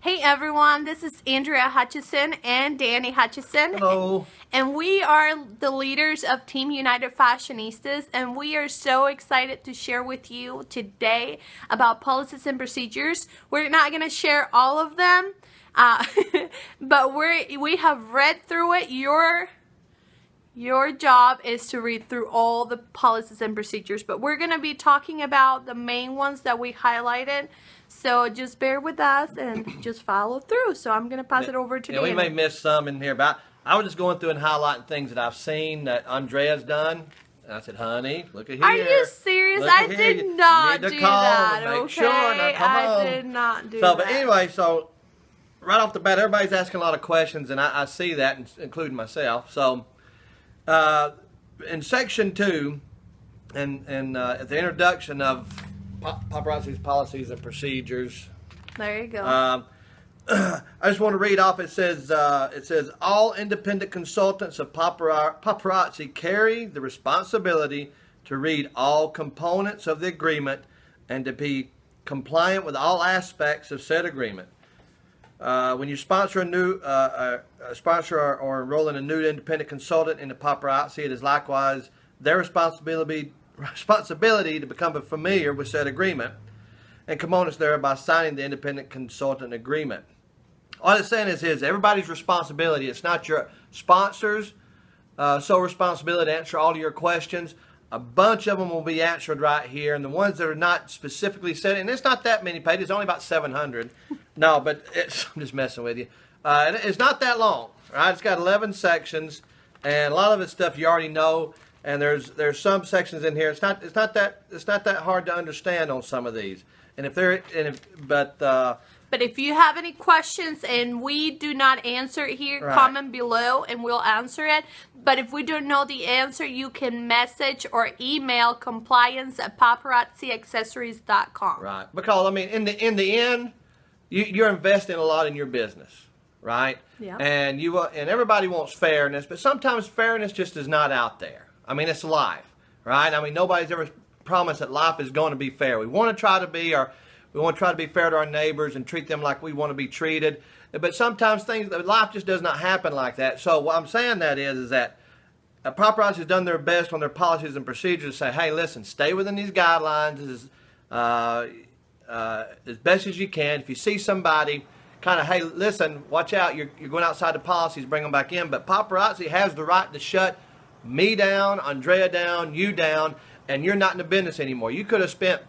Hey everyone, this is Andrea Hutchison and Danny Hutchison. Hello. And we are the leaders of Team United Fashionistas, and we are so excited to share with you today about policies and procedures. We're not going to share all of them, but we have read through it. Your job is to read through all the policies and procedures, but we're going to be talking about the main ones that we highlighted. So just bear with us and just follow through. So I'm going to pass it over to Danny. We may miss some in here, but I was just going through and highlighting things that I've seen that Andrea's done. And I said, honey, look at here. Are you serious? I did not do that, okay? Sure. Now, come on. I did not do that. But anyway, so right off the bat, everybody's asking a lot of questions, and I see that, including myself. So in Section 2, and at the introduction of Paparazzi's policies and procedures. There you go. I just want to read off. It says all independent consultants of Paparazzi carry the responsibility to read all components of the agreement and to be compliant with all aspects of said agreement. When you sponsor a new sponsor or enroll in a new independent consultant in the Paparazzi, it is likewise their responsibility to become familiar with said agreement and components thereof by signing the independent consultant agreement. All it's saying is everybody's responsibility. It's not your sponsor's sole responsibility to answer all of your questions. A bunch of them will be answered right here, and the ones that are not specifically said, and it's not that many pages, it's only about 700. No, but I'm just messing with you. It's not that long, right? It's got 11 sections, and a lot of it's stuff you already know. And there's some sections in here. It's not that hard to understand on some of these. But if you have any questions and we do not answer it here, right, comment below and we'll answer it. But if we don't know the answer, you can message or email compliance@paparazziaccessories.com. Right. Because I mean, in the end, you're investing a lot in your business, right? Yeah. And everybody wants fairness, but sometimes fairness just is not out there. I mean, it's life, right? I mean, nobody's ever promised that life is going to be fair. We want to try to be fair to our neighbors and treat them like we want to be treated. But sometimes life just does not happen like that. So what I'm saying that is that Paparazzi has done their best on their policies and procedures to say, hey, listen, stay within these guidelines as best as you can. If you see somebody, kind of, hey, listen, watch out. You're going outside the policies, bring them back in. But Paparazzi has the right to shut me down, Andrea down, you down, and you're not in the business anymore. You could have spent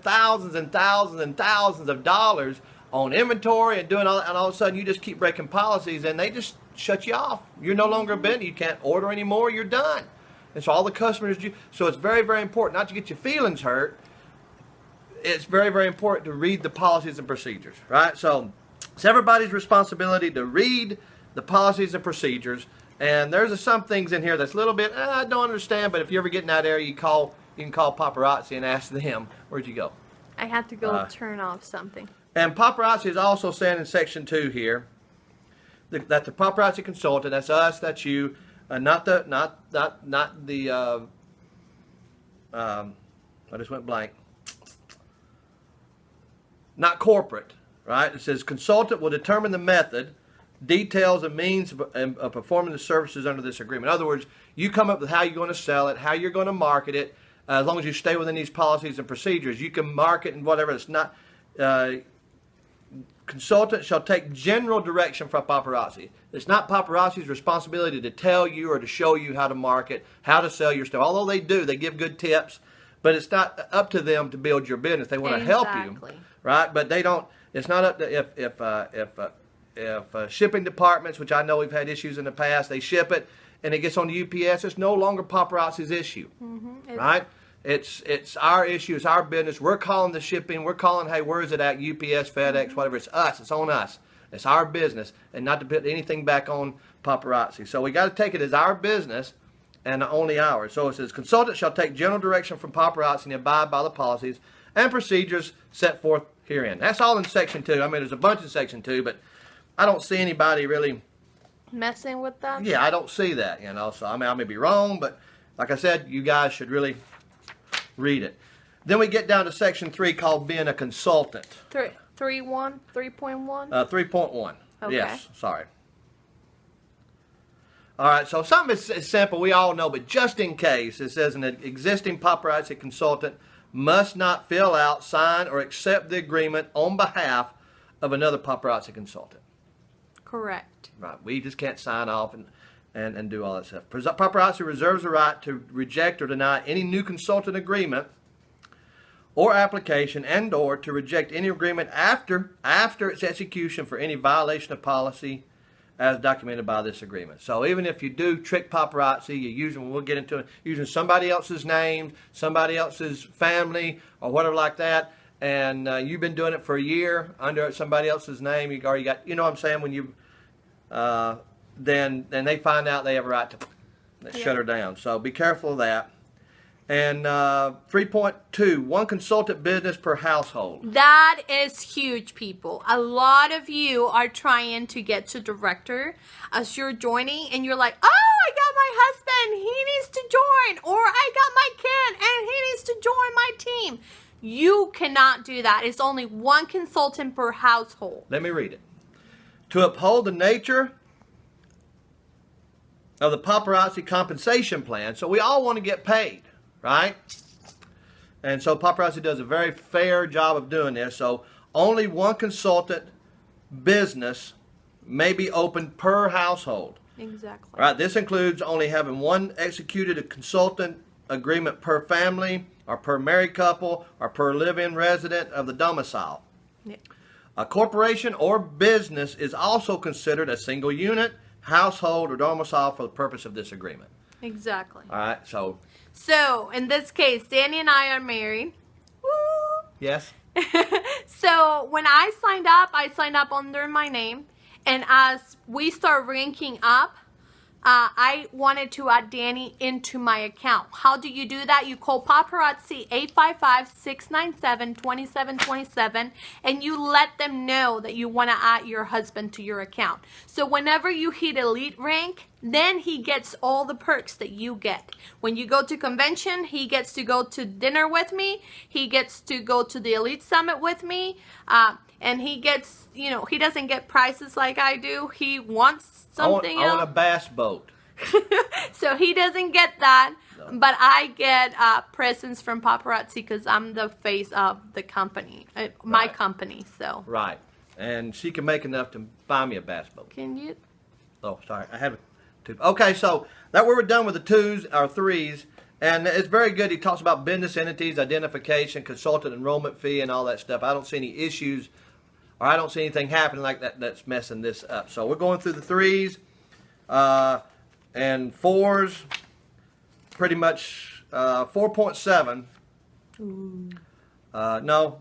thousands and thousands and thousands of dollars on inventory and doing all that, and all of a sudden you just keep breaking policies and they just shut you off. You're no longer a business. You can't order anymore. You're done. And so all the customers so it's very, very important not to get your feelings hurt. It's very, very important to read the policies and procedures, right? So it's everybody's responsibility to read the policies and procedures. And there's some things in here that's a little bit, I don't understand, but if you ever get in that area, you can call Paparazzi and ask them, where'd you go? I had to go turn off something. And Paparazzi is also saying in Section 2 here that the Paparazzi consultant, that's us, that's you, not the I just went blank. Not corporate, right? It says consultant will determine the method, details and means of performing the services under this agreement. In other words, you come up with how you're going to sell it, how you're going to market it. As long as you stay within these policies and procedures, you can market and whatever. It's not. Consultant shall take general direction from Paparazzi. It's not Paparazzi's responsibility to tell you or to show you how to market, how to sell your stuff. Although they give good tips, but it's not up to them to build your business. They want to help you, right? But they don't. It's not up to if shipping departments, which I know we've had issues in the past, they ship it and it gets on the UPS, it's no longer Paparazzi's issue, right? It's our issue, it's our business. We're calling the shipping, we're calling, hey, where is it at? UPS, FedEx, whatever. It's us, it's on us. It's our business, and not to put anything back on Paparazzi. So we got to take it as our business and only ours. So it says, consultant shall take general direction from Paparazzi and abide by the policies and procedures set forth herein. That's all in Section 2. I mean, there's a bunch in Section 2, but I don't see anybody really messing with that. Yeah, I don't see that, So I mean, I may be wrong, but like I said, you guys should really read it. Then we get down to Section 3 called being a consultant. 3.1? 3.1. Okay. Yes, sorry. All right, so something is simple, we all know, but just in case, it says an existing paparazzi consultant must not fill out, sign, or accept the agreement on behalf of another paparazzi consultant. Correct. Right, we just can't sign off and do all that stuff. Paparazzi reserves the right to reject or deny any new consultant agreement or application, and or to reject any agreement after its execution for any violation of policy as documented by this agreement. So even if you do trick paparazzi, you're using, we'll get into it, using somebody else's name, somebody else's family, or whatever like that, and you've been doing it for a year under somebody else's name, you already got, you know what I'm saying, when you, then they find out they have a right to shut her down. So be careful of that. And 3.2, one consultant business per household. That is huge, people. A lot of you are trying to get to director as you're joining, and you're like, oh, I got my husband, he needs to join, or I got my kid and he needs to join my team. You cannot do that. It's only one consultant per household. Let me read it. To uphold the nature of the paparazzi compensation plan, so we all want to get paid, right? And so paparazzi does a very fair job of doing this. So only one consultant business may be opened per household. Exactly. All right, this includes only having one executed consultant agreement per family, or per married couple, or per live-in resident of the domicile. Yeah. A corporation or business is also considered a single unit, household, or domicile for the purpose of this agreement. Exactly. All right, so. So, in this case, Danny and I are married. Woo! Yes. So, when I signed up under my name. And as we start ranking up, I wanted to add Danny into my account. How do you do that? You call Paparazzi 855-697-2727 and you let them know that you want to add your husband to your account. So whenever you hit elite rank, then he gets all the perks that you get. When you go to convention, he gets to go to dinner with me. He gets to go to the elite summit with me. And he gets, you know, he doesn't get prizes like I do. He wants something else. I want a bass boat. So he doesn't get that, no. But I get presents from Paparazzi because I'm the face of the company, my company. So right, and she can make enough to buy me a bass boat. Can you? Oh, sorry, I have two. Okay, so that we're done with the twos or threes, and it's very good. He talks about business entities, identification, consultant enrollment fee, and all that stuff. I don't see any issues, or I don't see anything happening like that that's messing this up. So we're going through the threes. And fours, pretty much 4.7. No,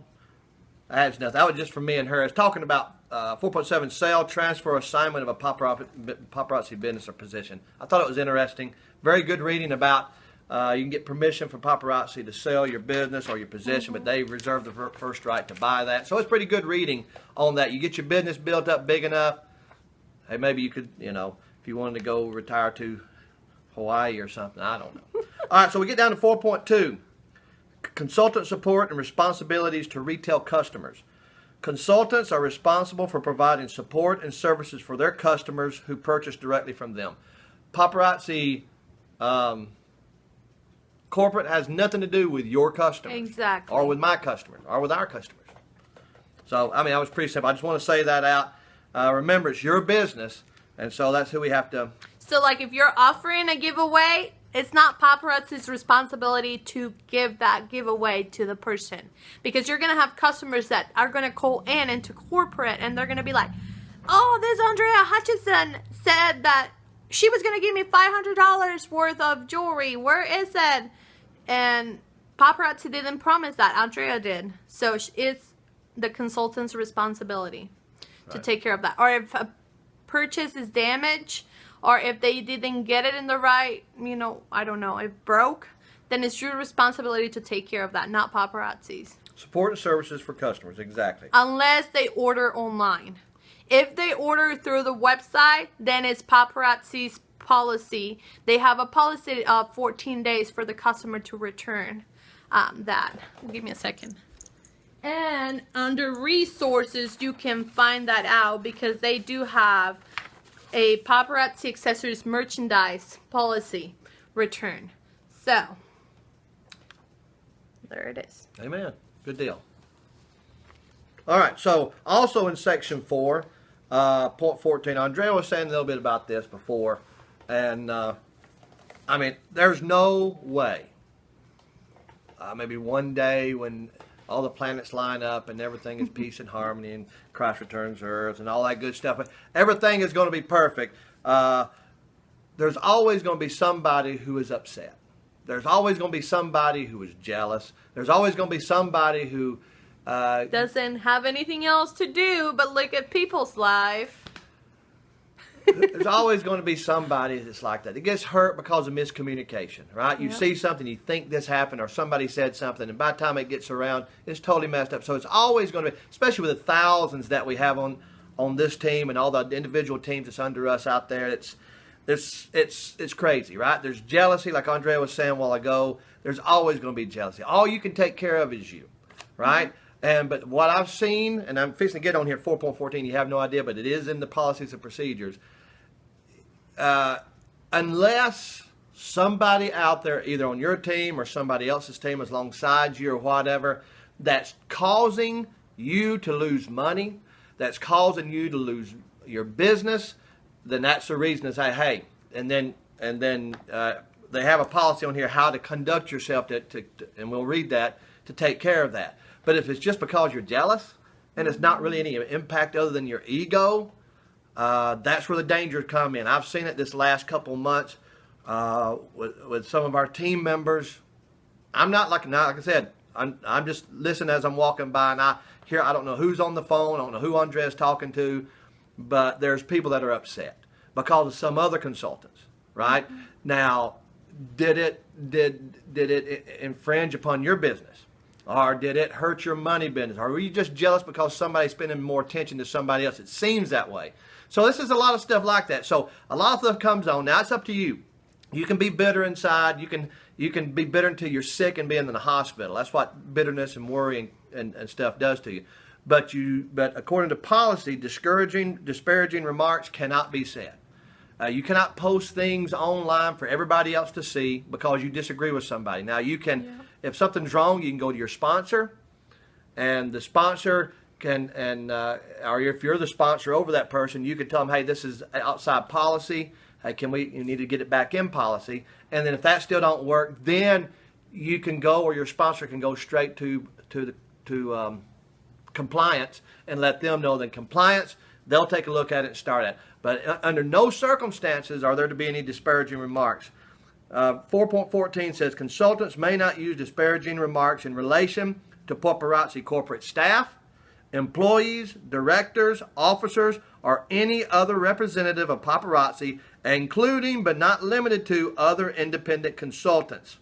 that's nothing. That was just for me and her. It's talking about 4.7, sale, transfer, assignment of a paparazzi business or position. I thought it was interesting. Very good reading about you can get permission from paparazzi to sell your business or your position, but they reserve the first right to buy that. So it's pretty good reading on that. You get your business built up big enough. Hey, maybe you could, you know, if you wanted to go retire to Hawaii or something, I don't know. All right, so we get down to 4.2. Consultant support and responsibilities to retail customers. Consultants are responsible for providing support and services for their customers who purchase directly from them. Paparazzi corporate has nothing to do with your customers. Exactly. Or with my customers, or with our customers. So, I mean, I was pretty simple. I just want to say that out. Remember, it's your business. And so that's who we have to. So like if you're offering a giveaway, it's not Paparazzi's responsibility to give that giveaway to the person. Because you're going to have customers that are going to call in into corporate and they're going to be like, oh, this Andrea Hutchison said that she was going to give me $500 worth of jewelry. Where is it? And Paparazzi didn't promise that. Andrea did. So it's the consultant's responsibility to take care of that. Or if a purchase is damaged, or if they didn't get it in the right, you know, I don't know, if broke, then it's your responsibility to take care of that, not Paparazzi's. Support and services for customers, exactly. Unless they order online. If they order through the website, then it's Paparazzi's policy. They have a policy of 14 days for the customer to return that. Give me a second. And under resources, you can find that out because they do have a Paparazzi accessories merchandise policy return. So, there it is. Amen. Good deal. All right. So, also in section 4, point 14, Andrea was saying a little bit about this before. And, I mean, there's no way. Maybe one day when all the planets line up and everything is peace and harmony and Christ returns to earth and all that good stuff. But everything is going to be perfect. There's always going to be somebody who is upset. There's always going to be somebody who is jealous. There's always going to be somebody who doesn't have anything else to do but look at people's life. There's always going to be somebody that's like that. It gets hurt because of miscommunication, right? You see something, you think this happened, or somebody said something, and by the time it gets around, it's totally messed up. So it's always going to be, especially with the thousands that we have on this team and all the individual teams that's under us out there. It's crazy, right? There's jealousy, like Andrea was saying a while ago. There's always going to be jealousy. All you can take care of is you, right? But what I've seen, and I'm fixing to get on here, 4.14, you have no idea, but it is in the policies and procedures. Unless somebody out there, either on your team or somebody else's team is alongside you or whatever, that's causing you to lose money, that's causing you to lose your business, then that's the reason to say, hey, and then they have a policy on here how to conduct yourself and we'll read that, to take care of that. But if it's just because you're jealous and it's not really any impact other than your ego, that's where the dangers come in. I've seen it this last couple months with some of our team members. I'm not like I said, I'm just listening as I'm walking by, and I don't know who's on the phone, I don't know who Andrea's talking to, but there's people that are upset because of some other consultants, right? Now, did it infringe upon your business? Or did it hurt your money business? Or were you just jealous because somebody's spending more attention to somebody else? It seems that way. So this is a lot of stuff like that. So a lot of stuff comes on. Now it's up to you. You can be bitter inside. You can be bitter until you're sick and being in the hospital. That's what bitterness and worry and stuff does to you. But according to policy, disparaging remarks cannot be said. You cannot post things online for everybody else to see because you disagree with somebody. Now you can, if something's wrong, you can go to your sponsor, and the sponsor can, or if you're the sponsor over that person, you can tell them, hey, this is outside policy. Hey, you need to get it back in policy. And then if that still don't work, then you can go, or your sponsor can go straight to compliance and let them know that compliance, they'll take a look at it and start at it. But under no circumstances are there to be any disparaging remarks. 4.14 says consultants may not use disparaging remarks in relation to paparazzi corporate staff, employees, directors, officers, or any other representative of paparazzi, including but not limited to other independent consultants.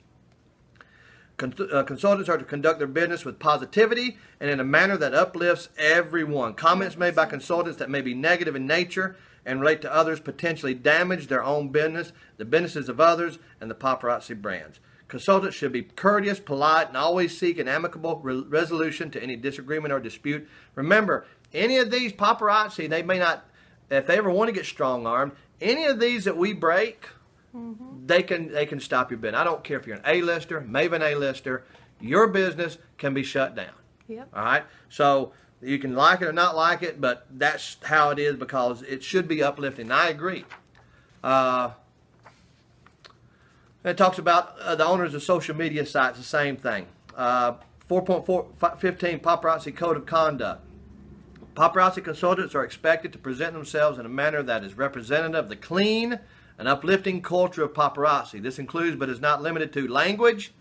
Consultants are to conduct their business with positivity and in a manner that uplifts everyone. Comments made by consultants that may be negative in nature and relate to others potentially damage their own business, the businesses of others, and the paparazzi brands. Consultants should be courteous, polite, and always seek an amicable resolution to any disagreement or dispute. Remember, any of these paparazzi, they may not, if they ever want to get strong-armed, any of these that we break, they can stop your business. I don't care if you're an A-lister, maybe an A-lister, your business can be shut down. Yep. All right? So you can like it or not like it, but that's how it is because it should be uplifting. I agree. It talks about the owners of social media sites, the same thing. 4.15 Paparazzi Code of Conduct. Paparazzi consultants are expected to present themselves in a manner that is representative of the clean and uplifting culture of paparazzi. This includes but is not limited to language,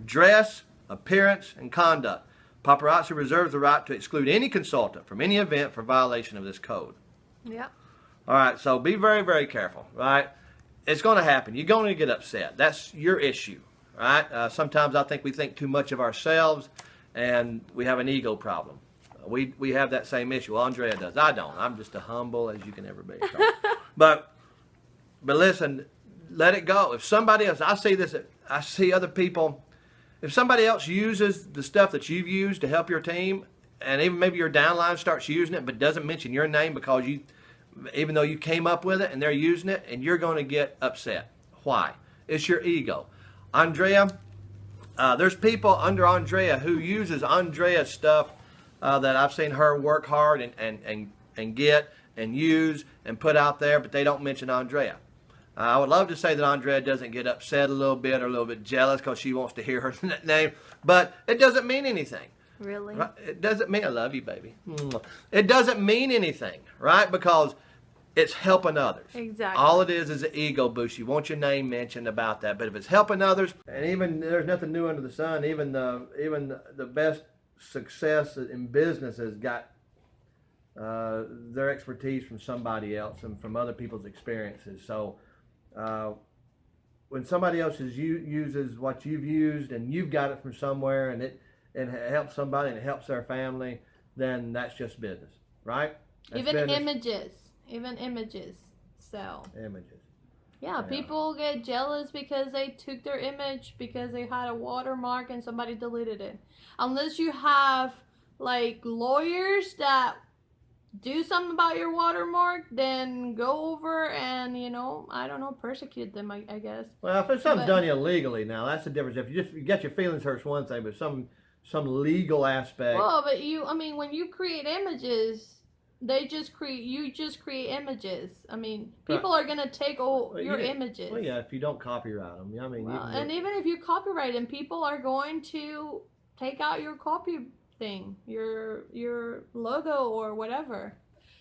dress, appearance, and conduct. Paparazzi reserves the right to exclude any consultant from any event for violation of this code. Yeah. All right, so be very, very careful, right? It's going to happen. You're going to get upset. That's your issue, right? Sometimes I think we think too much of ourselves, and we have an ego problem. We have that same issue. Andrea does. I don't. I'm just as humble as you can ever be. But listen, let it go. If somebody else, I see other people if somebody else uses the stuff that you've used to help your team, and even maybe your downline starts using it but doesn't mention your name because even though you came up with it and they're using it, and you're going to get upset. Why? It's your ego. Andrea, there's people under Andrea who uses Andrea's stuff that I've seen her work hard and get and use and put out there, but they don't mention Andrea. I would love to say that Andrea doesn't get upset a little bit or a little bit jealous because she wants to hear her name, but it doesn't mean anything. Really? Right? It doesn't mean, I love you, baby. It doesn't mean anything, right? Because it's helping others. Exactly. All it is an ego boost. You want your name mentioned about that. But if it's helping others, and even there's nothing new under the sun, even the best success in business has got their expertise from somebody else and from other people's experiences. So when somebody else uses what you've used and you've got it from somewhere and it helps somebody and it helps their family, then that's just business, right? That's Even business. images. So Images. yeah, people get jealous because they took their image because they had a watermark and somebody deleted it. Unless you have like lawyers that do something about your watermark, then go over and, I don't know, persecute them, I guess. Well, if it's something done illegally now, that's the difference. If you get your feelings hurt, it's one thing, but some legal aspect. Well, but when you create images, you just create images. I mean, people are gonna take your images. Well, yeah, if you don't copyright them, I mean. And even if you copyright them, people are going to take out your copy thing, your logo or whatever.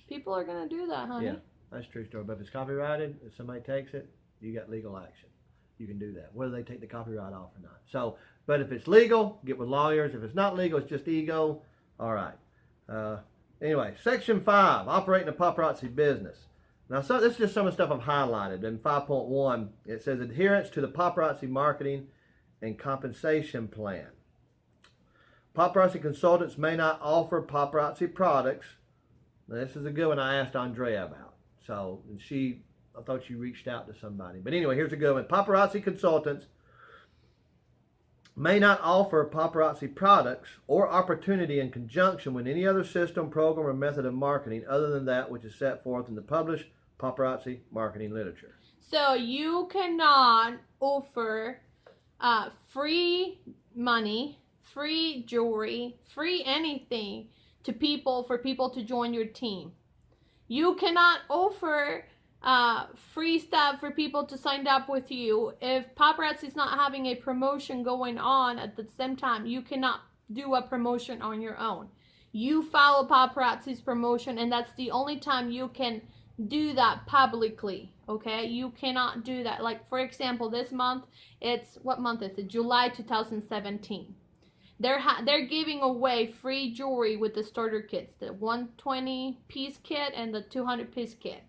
People are gonna do that, honey. Yeah, that's a true story. But if it's copyrighted, if somebody takes it, you got legal action. You can do that, whether they take the copyright off or not. So, but if it's legal, get with lawyers. If it's not legal, it's just ego. All right. Anyway, Section 5, operating a paparazzi business. Now, this is just some of the stuff I've highlighted. In 5.1, it says adherence to the paparazzi marketing and compensation plan. Paparazzi consultants may not offer paparazzi products. Now, this is a good one I asked Andrea about. So, I thought she reached out to somebody. But anyway, here's a good one. Paparazzi consultants may not offer paparazzi products or opportunity in conjunction with any other system, program, or method of marketing other than that which is set forth in the published paparazzi marketing literature. So you cannot offer free money, free jewelry, free anything to people for people to join your team. You cannot offer free stuff for people to sign up with you. If paparazzi is not having a promotion going on at the same time, you cannot do a promotion on your own. You follow paparazzi's promotion, and that's the only time you can do that publicly. Okay, you cannot do that. Like, for example, this month, what month is it? July 2017. They're giving away free jewelry with the starter kits, the 120 piece kit and the 200 piece kit.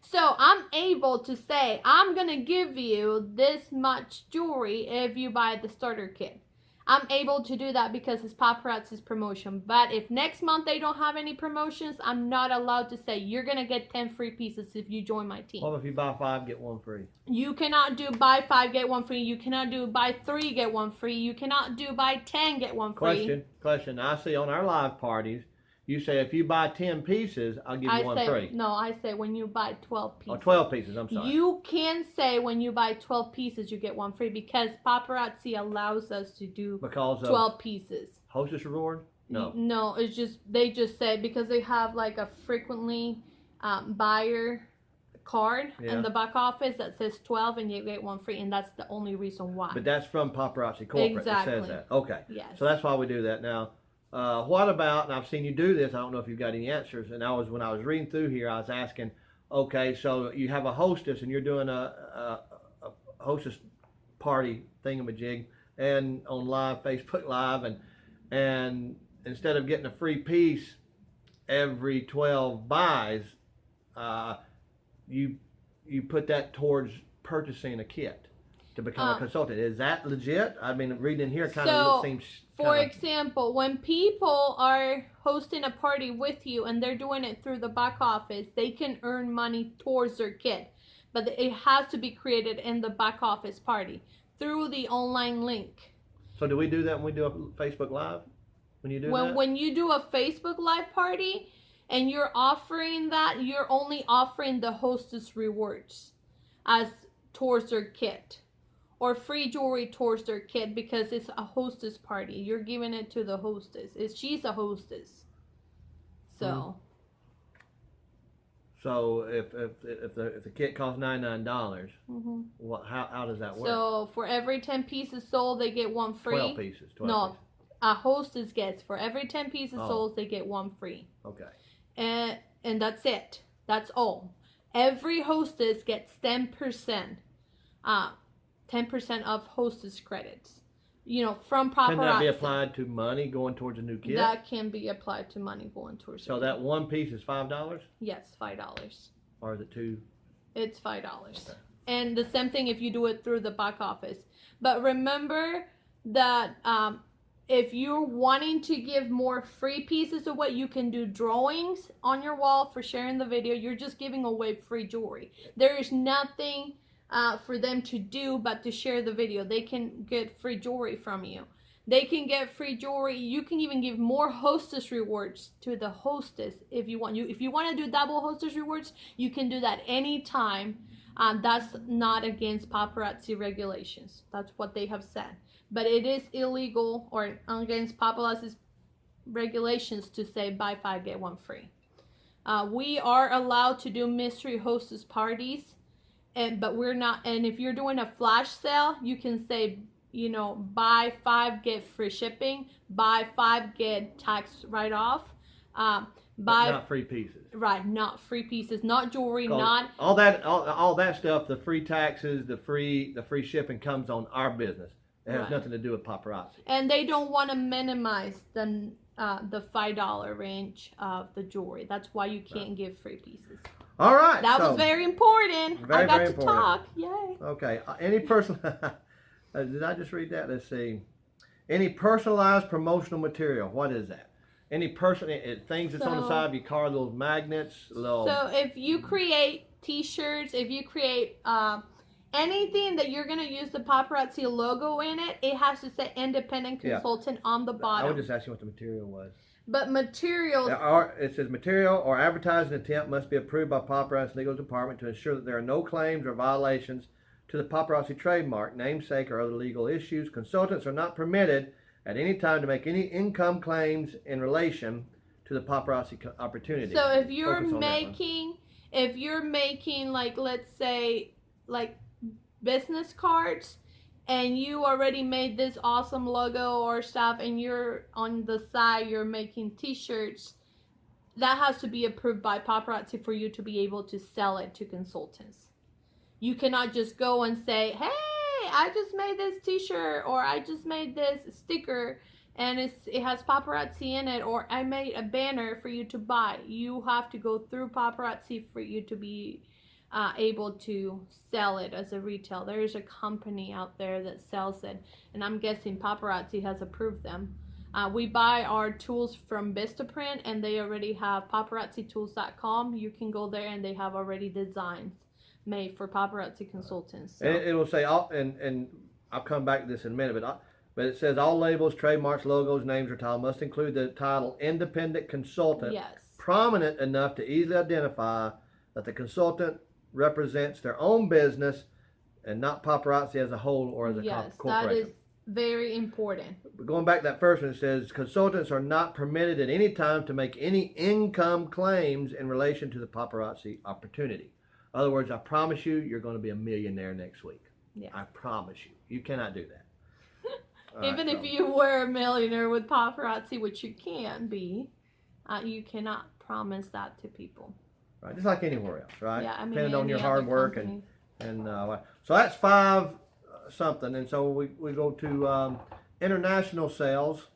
So I'm able to say, I'm going to give you this much jewelry if you buy the starter kit. I'm able to do that because it's paparazzi's promotion. But if next month they don't have any promotions, I'm not allowed to say, you're going to get 10 free pieces if you join my team. Well, if you buy 5, get 1 free. You cannot do buy 5, get 1 free. You cannot do buy 3, get 1 free. You cannot do buy 10, get 1 free. Question. I see on our live parties, you say if you buy 10 pieces, I'll give you 1 free. No, I say when you buy 12 pieces. Oh, 12 pieces, I'm sorry. You can say when you buy 12 pieces, you get 1 free because paparazzi allows us to do 12 pieces. Hostess reward? No. No, it's just, they just say because they have like a frequently buyer card in the back office that says 12 and you get 1 free, and that's the only reason why. But that's from Paparazzi Corporate. Exactly. It says that. Okay. Yes. So that's why we do that. Now, what about, and I've seen you do this, I don't know if you've got any answers, and when I was reading through here, I was asking, okay, so you have a hostess and you're doing a hostess party thingamajig and on Facebook Live, and instead of getting a free piece every 12 buys, you put that towards purchasing a kit to become a consultant. Is that legit? I mean, reading here kind of seems. For example, when people are hosting a party with you and they're doing it through the back office, they can earn money towards their kit, but it has to be created in the back office party through the online link. So do we do that when we do a Facebook Live? When you do that? When you do a Facebook Live party and you're offering that, you're only offering the hostess rewards as towards their kit. Or free jewelry towards their kit because it's a hostess party. You're giving it to the hostess. She's a hostess. So. So if the kit costs $99, how does that work? So for every 10 pieces sold, they get one free. 12 pieces. 12 no, pieces. a hostess gets for every 10 pieces sold, they get one free. Okay. And that's it. That's all. Every hostess gets 10%. 10% of hostess credits. From Paparazzi. Can that be applied to money going towards a new kit? That can be applied to money going towards. So that one piece is $5? Yes, $5. Or is it $2? It's $5. Okay. And the same thing if you do it through the back office. But remember that if you're wanting to give more free pieces away, you can do drawings on your wall for sharing the video. You're just giving away free jewelry. There is nothing for them to do but to share the video. They can get free jewelry from you. They can get free jewelry. You can even give more hostess rewards to the hostess if you want. If you want to do double hostess rewards, you can do that anytime. That's not against paparazzi regulations. That's what they have said. But it is illegal or against paparazzi's regulations to say buy 5 get 1 free. We are allowed to do mystery hostess parties. But we're not, and if you're doing a flash sale, you can say, buy 5 get free shipping, buy 5 get tax write-off, not free pieces. Right, not free pieces, not jewelry, not all that stuff. The free taxes, the free shipping comes on our business. It has nothing to do with paparazzi. And they don't want to minimize the $5 range of the jewelry. That's why you can't give free pieces. All right. That was very important. I got to talk. Yay. Okay. Any personal... did I just read that? Let's see. Any personalized promotional material. What is that? Any things that's on the side of your car, little magnets, little... So if you create T-shirts, if you create anything that you're going to use the paparazzi logo in it, it has to say independent consultant on the bottom. I would just ask you what the material was. But materials... It says material or advertising attempt must be approved by Paparazzi Legal Department to ensure that there are no claims or violations to the paparazzi trademark, namesake, or other legal issues. Consultants are not permitted at any time to make any income claims in relation to the paparazzi opportunity. So if you're making like, let's say, like business cards, and you already made this awesome logo or stuff, and you're on the side, you're making T-shirts, that has to be approved by paparazzi for you to be able to sell it to consultants. You cannot just go and say, hey, I just made this T-shirt, or I just made this sticker, and it has paparazzi in it, or I made a banner for you to buy. You have to go through paparazzi for you to be able to sell it as a retail. There is a company out there that sells it, and I'm guessing paparazzi has approved them. We buy our tools from Vistaprint, and they already have paparazzitools.com. You can go there, and they have already designs made for paparazzi consultants. So. It will say, and I'll come back to this in a minute, but it says all labels, trademarks, logos, names, or title must include the title independent consultant, prominent enough to easily identify that the consultant represents their own business and not paparazzi as a whole or as a corporation. That is very important. Going back to that first one, it says consultants are not permitted at any time to make any income claims in relation to the paparazzi opportunity. In other words, I promise you, you're going to be a millionaire next week. Yeah. I promise you. You cannot do that. Even if you were a millionaire with paparazzi, which you can be, you cannot promise that to people. Right, just like anywhere else, right? Yeah, I mean, depending on your hard work and so that's 5 something, and so we go to international sales.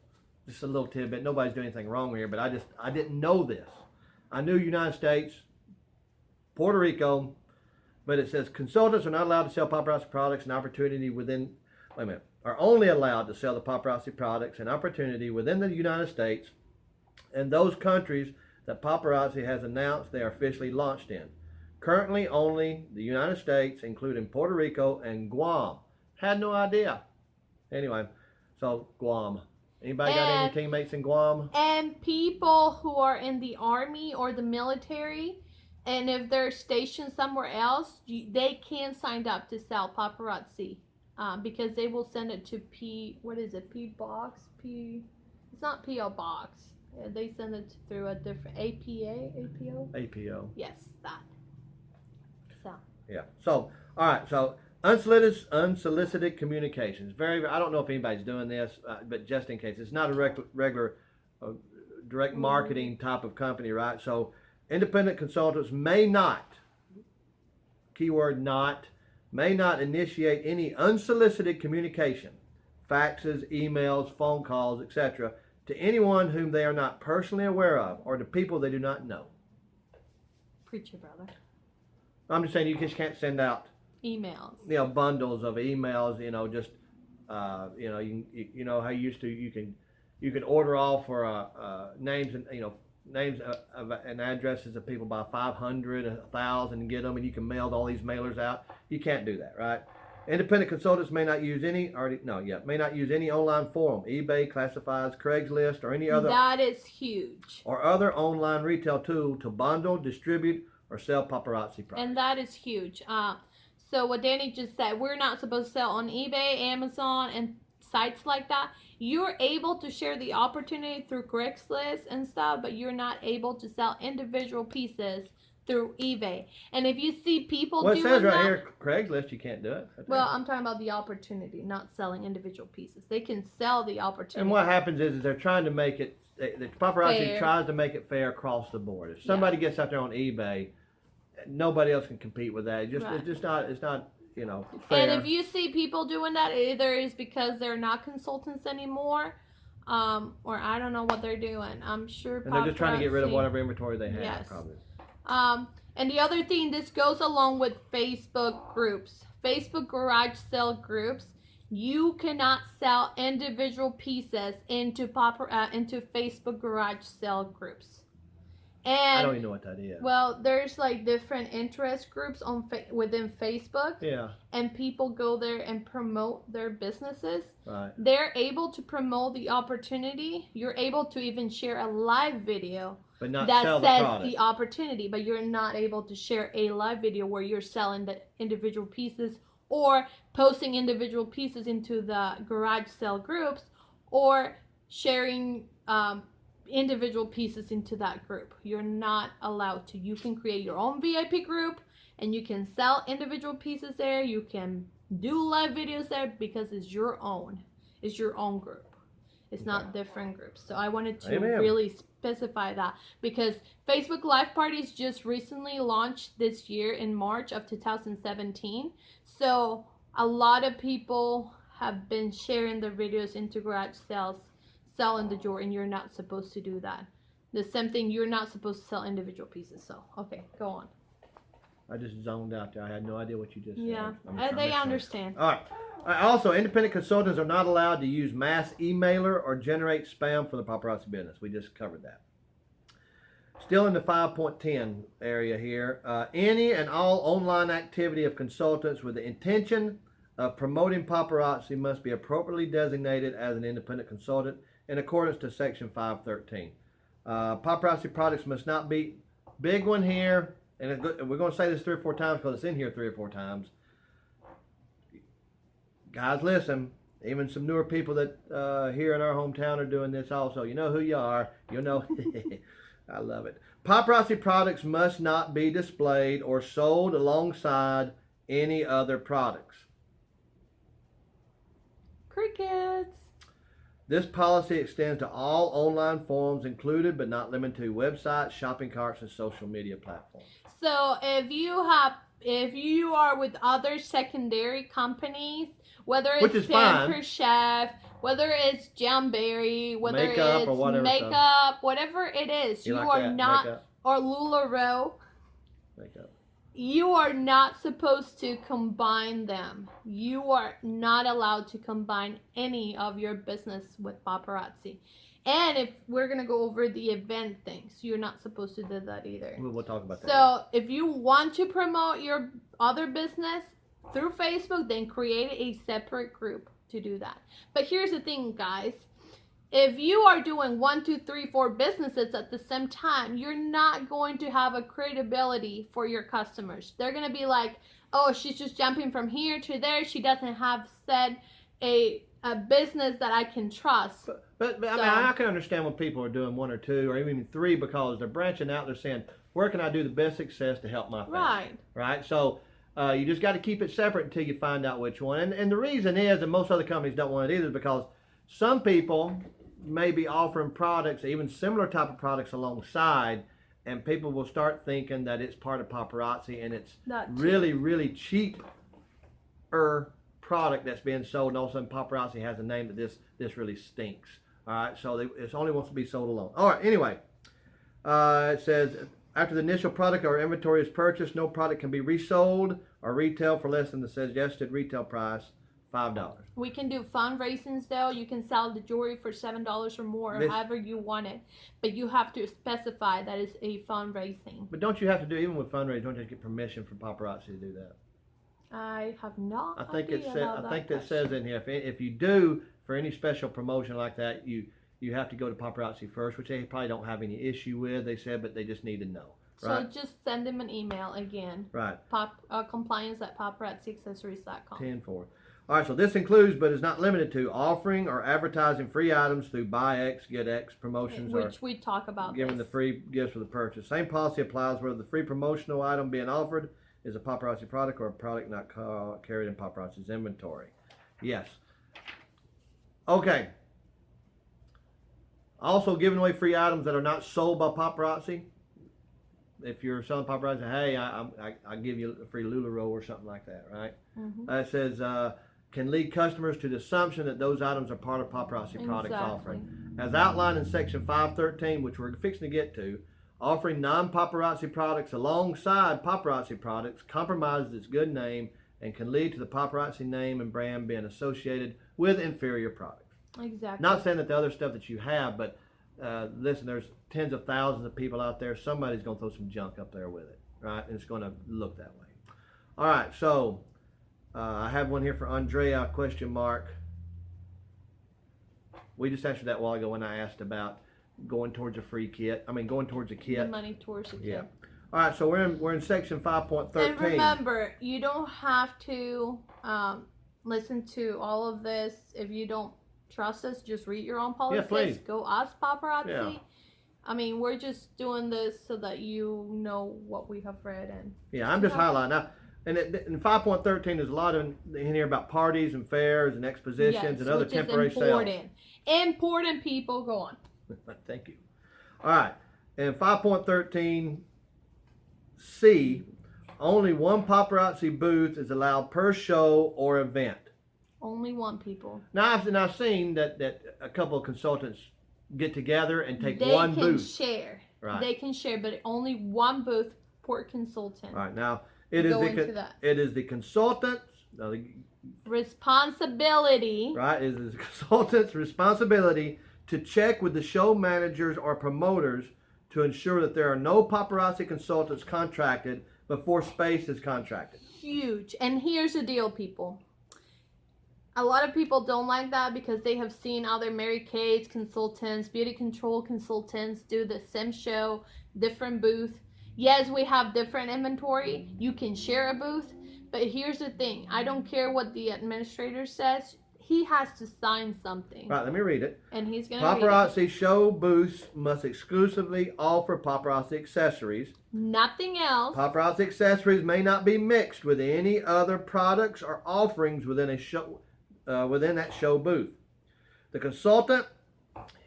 Just a little tidbit. Nobody's doing anything wrong here, but I didn't know this. I knew United States, Puerto Rico, but it says consultants are not allowed to sell paparazzi products and opportunity within. Wait a minute. Are only allowed to sell the paparazzi products and opportunity within the United States and those countries that paparazzi has announced they are officially launched in. Currently only the United States, including Puerto Rico and Guam. Had no idea. Anyway, So Guam. Anybody got any teammates in Guam? And people who are in the army or the military, and if they're stationed somewhere else, they can sign up to sell paparazzi, because they will send it to what is it? It's not PO box. They send it through a different APO. Yes, that. So. Yeah. So all right. So unsolicited communications. I don't know if anybody's doing this, but just in case, it's not a regular direct marketing type of company, right? So independent consultants may not, keyword not, may not initiate any unsolicited communication, faxes, emails, phone calls, etc., to anyone whom they are not personally aware of or to people they do not know. Preacher, brother. I'm just saying you just can't send out emails. Bundles of emails. Just you know how you used to. You can order off for names and names and addresses of people by 500, 1,000 and get them, and you can mail all these mailers out. You can't do that, right? Independent consultants may not use any online forum, eBay, Classifieds, Craigslist, or any other. That is huge. Or other online retail tool to bundle, distribute, or sell paparazzi products. And that is huge. So what Danny just said, we're not supposed to sell on eBay, Amazon, and sites like that. You're able to share the opportunity through Craigslist and stuff, but you're not able to sell individual pieces through eBay. And if you see people doing that... Well, it says right here, Craigslist, you can't do it. Well, I'm talking about the opportunity, not selling individual pieces. They can sell the opportunity. And what happens is they're trying to make it... The paparazzi fair. Tries to make it fair across the board. If somebody gets out there on eBay, nobody else can compete with that. It's not fair. And if you see people doing that, either is because they're not consultants anymore, or I don't know what they're doing. I'm sure. And they're just trying to get rid of whatever inventory they have. Yes. Probably. And the other thing, this goes along with Facebook groups, Facebook garage sale groups. You cannot sell individual pieces into Facebook garage sale groups. And I don't even know what that is. Well, there's like different interest groups within Facebook. Yeah. And people go there and promote their businesses. Right. They're able to promote the opportunity. You're able to even share a live video but not that sell says the the opportunity, but you're not able to share a live video where you're selling the individual pieces or posting individual pieces into the garage sale groups or sharing individual pieces into that group. You're not allowed to. You can create your own VIP group and you can sell individual pieces there. You can do live videos there because it's your own. It's your own group. It's not different groups. So I wanted to really specify that because Facebook Live Parties just recently launched this year in March of 2017. So a lot of people have been sharing their videos into garage sales, selling the jewelry, and you're not supposed to do that. The same thing, you're not supposed to sell individual pieces. So, okay, go on. I just zoned out there. I had no idea what you just said. Yeah, they understand. All right. Also, independent consultants are not allowed to use mass emailer or generate spam for the paparazzi business. We just covered that. Still in the 5.10 area here. Any and all online activity of consultants with the intention of promoting paparazzi must be appropriately designated as an independent consultant in accordance to Section 513. Paparazzi products must not be, big one here, and we're going to say this 3 or 4 times because it's in here 3 or 4 times. Guys, listen, even some newer people that here in our hometown are doing this also. You know who you are. You know. I love it. Paparazzi products must not be displayed or sold alongside any other products. Crickets. This policy extends to all online forums included but not limited to websites, shopping carts, and social media platforms. So if you are with other secondary companies, whether it's Pampered Chef, whether it's Jamberry, whether makeup it's makeup, whatever it is, you are not, makeup. Or LuLaRoe, makeup. You are not supposed to combine them. You are not allowed to combine any of your business with paparazzi. And if we're going to go over the event things, you're not supposed to do that either. We'll talk about that. So if you want to promote your other business through Facebook, then create a separate group to do that. But here's the thing, guys. If you are doing 1, 2, 3, 4 businesses at the same time, you're not going to have a credibility for your customers. They're going to be like, oh, she's just jumping from here to there. She doesn't have said a business that I can trust. But I mean, I can understand when people are doing 1 or 2 or even 3 because they're branching out. They're saying, where can I do the best success to help my family? Right. Right. So you just got to keep it separate until you find out which one. And the reason is, and most other companies don't want it either, is because some people may be offering products, even similar type of products alongside, and people will start thinking that it's part of Paparazzi and it's really cheaper product that's being sold, and all of a sudden Paparazzi has a name that this really stinks. All right, so it only wants to be sold alone. All right, anyway, it says after the initial product or inventory is purchased, no product can be resold or retailed for less than the suggested retail price, $5. We can do fundraisings though. You can sell the jewelry for $7 or more, or however you want it. But you have to specify that it's a fundraising. But don't you have to do, even with fundraising, don't you have to get permission from Paparazzi to do that? I have not. I think it says. I think that says in here, if you do for any special promotion like that, you have to go to Paparazzi first, which they probably don't have any issue with. They said, but they just need to know. Right? So just send them an email again. Right. Compliance@paparazziaccessories.com. 10-4. All right, so this includes, but is not limited to, offering or advertising free items through buy X, get X promotions, which we talk about. Giving the free gifts for the purchase. Same policy applies whether the free promotional item being offered is a Paparazzi product or a product not carried in Paparazzi's inventory. Yes. Okay. Also, giving away free items that are not sold by Paparazzi. If you're selling Paparazzi, hey, I give you a free LuLaRoe or something like that, right? Mm-hmm. It says can lead customers to the assumption that those items are part of Paparazzi products offering. As outlined in section 513, which we're fixing to get to, offering non-Paparazzi products alongside Paparazzi products compromises its good name and can lead to the Paparazzi name and brand being associated with inferior products. Exactly. Not saying that the other stuff that you have, but listen, there's tens of thousands of people out there. Somebody's going to throw some junk up there with it, right? And it's going to look that way. All right, so I have one here for Andrea, question mark. We just answered that a while ago when I asked about going towards a free kit. I mean, going towards a kit. The money towards a kit. Yeah. All right, so we're in section 5.13. And remember, you don't have to listen to all of this if you don't trust us. Just read your own policies. Yeah, please. Go ask Paparazzi. Yeah. I mean, we're just doing this so that you know what we have read. And yeah, I'm just highlighting now. And in 5.13, there's a lot in here about parties and fairs and expositions and other temporary sales. Important people. Go on. Thank you. All right. In 5.13C, only one Paparazzi booth is allowed per show or event. Only one, people. Now I've seen that a couple of consultants get together and take one booth. They can share. Right. They can share, but only one booth per consultant. All right. Now it is the consultant's responsibility. Right. It is the consultant's responsibility to check with the show managers or promoters to ensure that there are no Paparazzi consultants contracted before space is contracted. Huge. And here's the deal, people. A lot of people don't like that because they have seen other Mary Kate's consultants, beauty control consultants do the same show, different booth. Yes, we have different inventory. You can share a booth. But here's the thing. I don't care what the administrator says. He has to sign something. Right, let me read it. And he's going to Paparazzi show booths must exclusively offer Paparazzi accessories. Nothing else. Paparazzi accessories may not be mixed with any other products or offerings within a show, within that show booth. The consultant,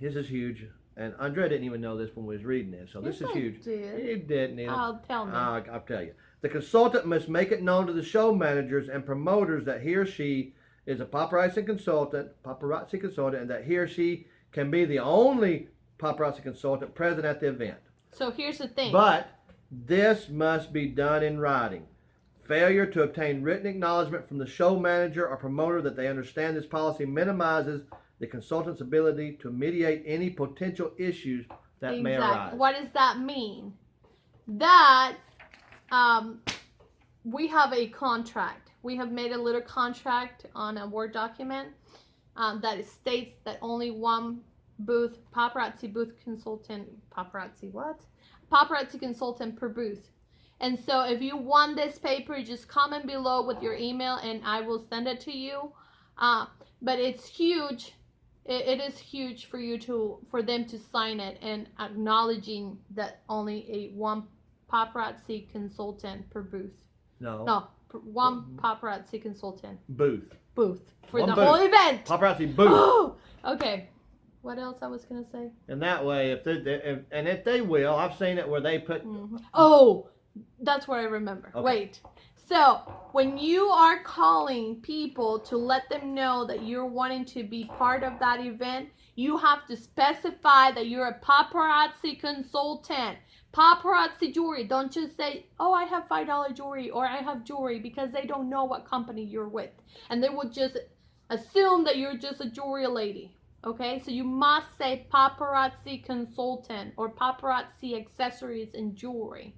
this is huge, and Andrea didn't even know this when we was reading this, so this is huge. You didn't. Tell me. I'll tell you. The consultant must make it known to the show managers and promoters that he or she is a paparazzi consultant, and that he or she can be the only paparazzi consultant present at the event. So here's the thing. But this must be done in writing. Failure to obtain written acknowledgement from the show manager or promoter that they understand this policy minimizes the consultant's ability to mediate any potential issues that may arise. What does that mean? That we have a contract we have made a little contract on a Word document that states that only one paparazzi consultant per booth. And so if you want this paper, just comment below with your email and I will send it to you. But it's huge. It is huge for them to sign it and acknowledging that only one paparazzi consultant per booth. No, one paparazzi consultant. Booth For the whole event. Paparazzi booth. Okay. What else I was gonna say? And that way, if they will, I've seen it where they put. Oh, that's what I remember. Okay. Wait. So when you are calling people to let them know that you're wanting to be part of that event, you have to specify that you're a paparazzi consultant. Paparazzi jewelry. Don't just say, oh, I have $5 jewelry or I have jewelry, because they don't know what company you're with. And they would just assume that you're just a jewelry lady. Okay, so you must say paparazzi consultant or paparazzi accessories and jewelry.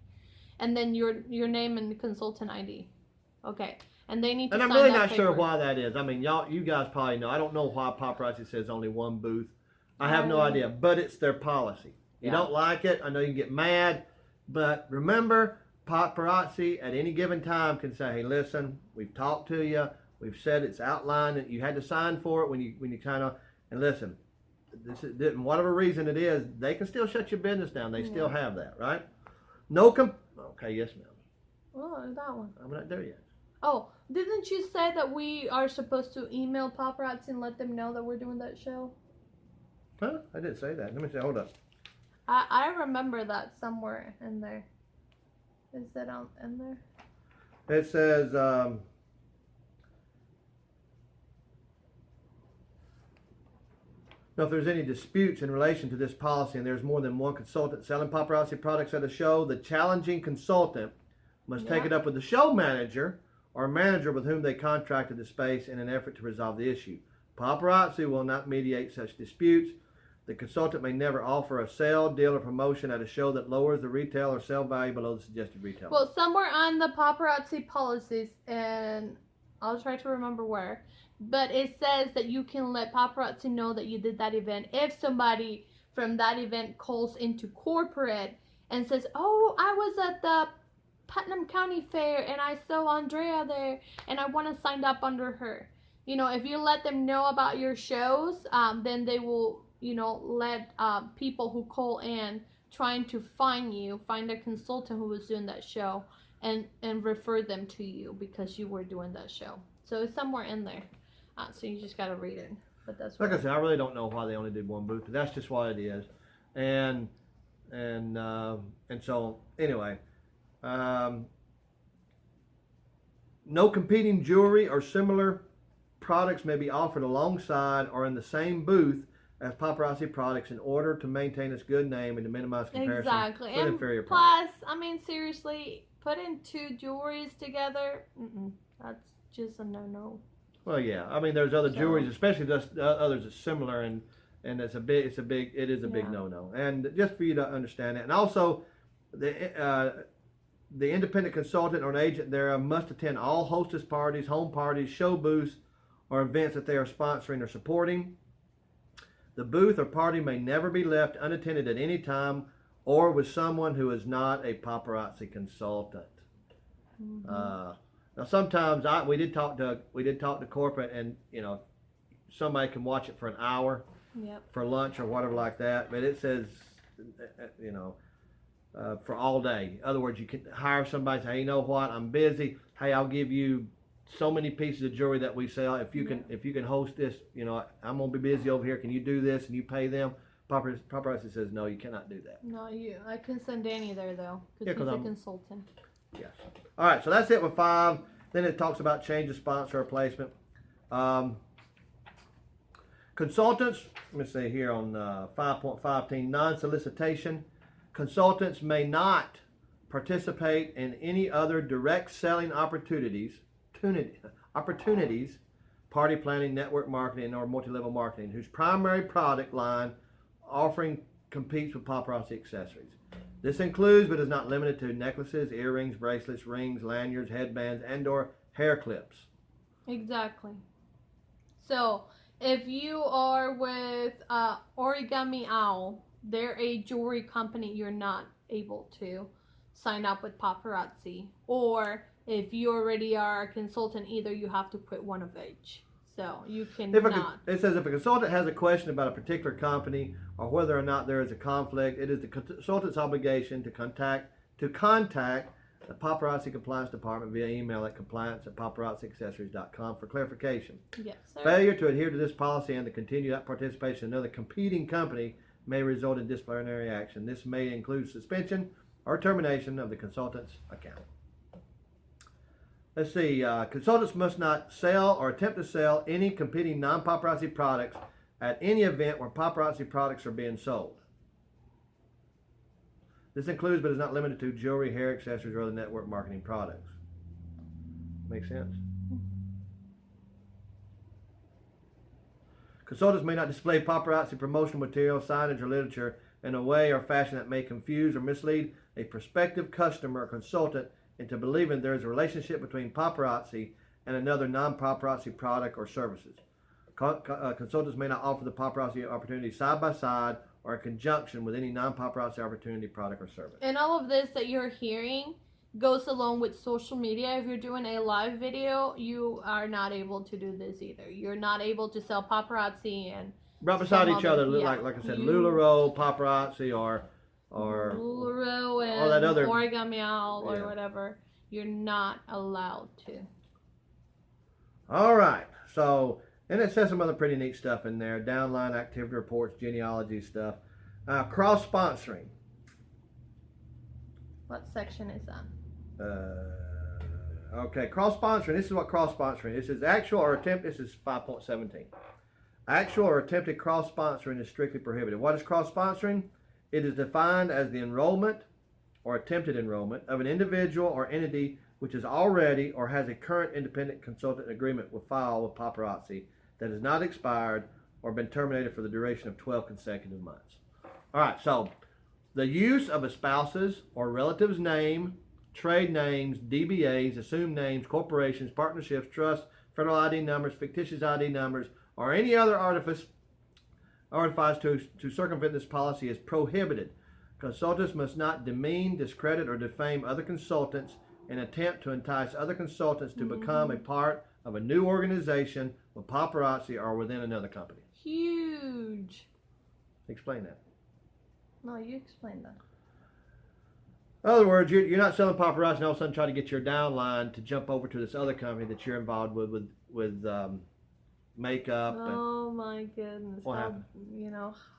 And then your name and the consultant ID. Okay. And they need to sign that paper. And I'm really not sure why that is. I mean, you guys probably know. I don't know why Paparazzi says only one booth. I have no idea, but it's their policy. You don't like it, I know you can get mad, but remember, Paparazzi at any given time can say, hey, listen, we've talked to you, we've said it's outlined that you had to sign for it when you kind of, and listen, whatever reason it is, they can still shut your business down. They still have that, right? Okay, yes, ma'am. Oh, that one. I'm not there yet. Oh, didn't you say that we are supposed to email Paparazzi and let them know that we're doing that show? Huh? I didn't say that. Let me see. Hold up. I remember that somewhere in there. Is that in there? It says, now, if there's any disputes in relation to this policy and there's more than one consultant selling paparazzi products at a show, the challenging consultant must take it up with the show manager or manager with whom they contracted the space in an effort to resolve the issue. Paparazzi will not mediate such disputes. The consultant may never offer a sale, deal, or promotion at a show that lowers the retail or sale value below the suggested retail. Well, somewhere on the paparazzi policies, and I'll try to remember where, but it says that you can let paparazzi know that you did that event if somebody from that event calls into corporate and says, oh, I was at the Putnam County Fair and I saw Andrea there and I want to sign up under her. You know, if you let them know about your shows, then they will, let people who call in trying to find a consultant who was doing that show and refer them to you because you were doing that show. So it's somewhere in there. So you just got to read it. But that's like I said, I really don't know why they only did one booth, but that's just what it is. And so anyway, no competing jewelry or similar products may be offered alongside or in the same booth as paparazzi products in order to maintain its good name and to minimize comparison with inferior products. Plus, I mean, seriously, putting two jewelries together, that's just a no-no. Well, yeah. I mean, there's other jewelries, especially others that's similar, and it is a big no-no. And just for you to understand that, and also the independent consultant or an agent there must attend all hostess parties, home parties, show booths, or events that they are sponsoring or supporting. The booth or party may never be left unattended at any time or with someone who is not a paparazzi consultant. Now, sometimes we did talk to corporate, and somebody can watch it for an hour for lunch or whatever like that. But it says, for all day. In other words, you can hire somebody. Say, hey, you know what? I'm busy. Hey, I'll give you so many pieces of jewelry that we sell. If you can host this, I'm gonna be busy over here. Can you do this? And you pay them. Paparazzi says, no, you cannot do that. No, I can send Danny there though, because he's a consultant. Yes. All right, so that's it with 5. Then it talks about change of sponsor or placement. Consultants, let me see here on 5.15, non-solicitation. Consultants may not participate in any other direct selling opportunities, party planning, network marketing, or multi-level marketing, whose primary product line offering competes with paparazzi accessories. This includes, but is not limited to, necklaces, earrings, bracelets, rings, lanyards, headbands, and/or hair clips. Exactly. So, if you are with Origami Owl, they're a jewelry company, you're not able to sign up with Paparazzi. Or if you already are a consultant, either you have to put one of each. So, you cannot. It says if a consultant has a question about a particular company or whether or not there is a conflict, it is the consultant's obligation to contact the Paparazzi Compliance Department via email at compliance@paparazziaccessories.com for clarification. Yes, sir. Failure to adhere to this policy and to continue that participation in another competing company may result in disciplinary action. This may include suspension or termination of the consultant's account. Let's see. Consultants must not sell or attempt to sell any competing non-paparazzi products at any event where paparazzi products are being sold. This includes but is not limited to jewelry, hair accessories, or other network marketing products. Make sense? Consultants may not display paparazzi promotional material, signage, or literature in a way or fashion that may confuse or mislead a prospective customer or consultant into believing there is a relationship between paparazzi and another non-paparazzi product or services. Consultants may not offer the paparazzi opportunity side by side or in conjunction with any non-paparazzi opportunity, product, or service. And all of this that you're hearing goes along with social media. If you're doing a live video, you are not able to do this either. You're not able to sell paparazzi and right beside each other, like I said, LuLaRoe, paparazzi, or LuLaRoe and or that other Origami Owl or whatever. You're not allowed to. All right. So, and it says some other pretty neat stuff in there. Downline activity reports, genealogy stuff. Cross-sponsoring. What section is that? Okay, cross-sponsoring. This is what cross-sponsoring is. This is actual or attempt. This is 5.17. Actual or attempted cross-sponsoring is strictly prohibited. What is cross-sponsoring? It is defined as the enrollment or attempted enrollment of an individual or entity which is already or has a current independent consultant agreement with file with paparazzi that has not expired or been terminated for the duration of 12 consecutive months. All right, so the use of a spouse's or relative's name, trade names, DBAs, assumed names, corporations, partnerships, trusts, federal ID numbers, fictitious ID numbers, or any other artifice to circumvent this policy is prohibited. Consultants must not demean, discredit, or defame other consultants and attempt to entice other consultants to become a part of a new organization with paparazzi or within another company. Huge. Explain that. No, you explain that. In other words, you're not selling paparazzi and all of a sudden try to get your downline to jump over to this other company that you're involved with makeup. Oh my goodness. What happened?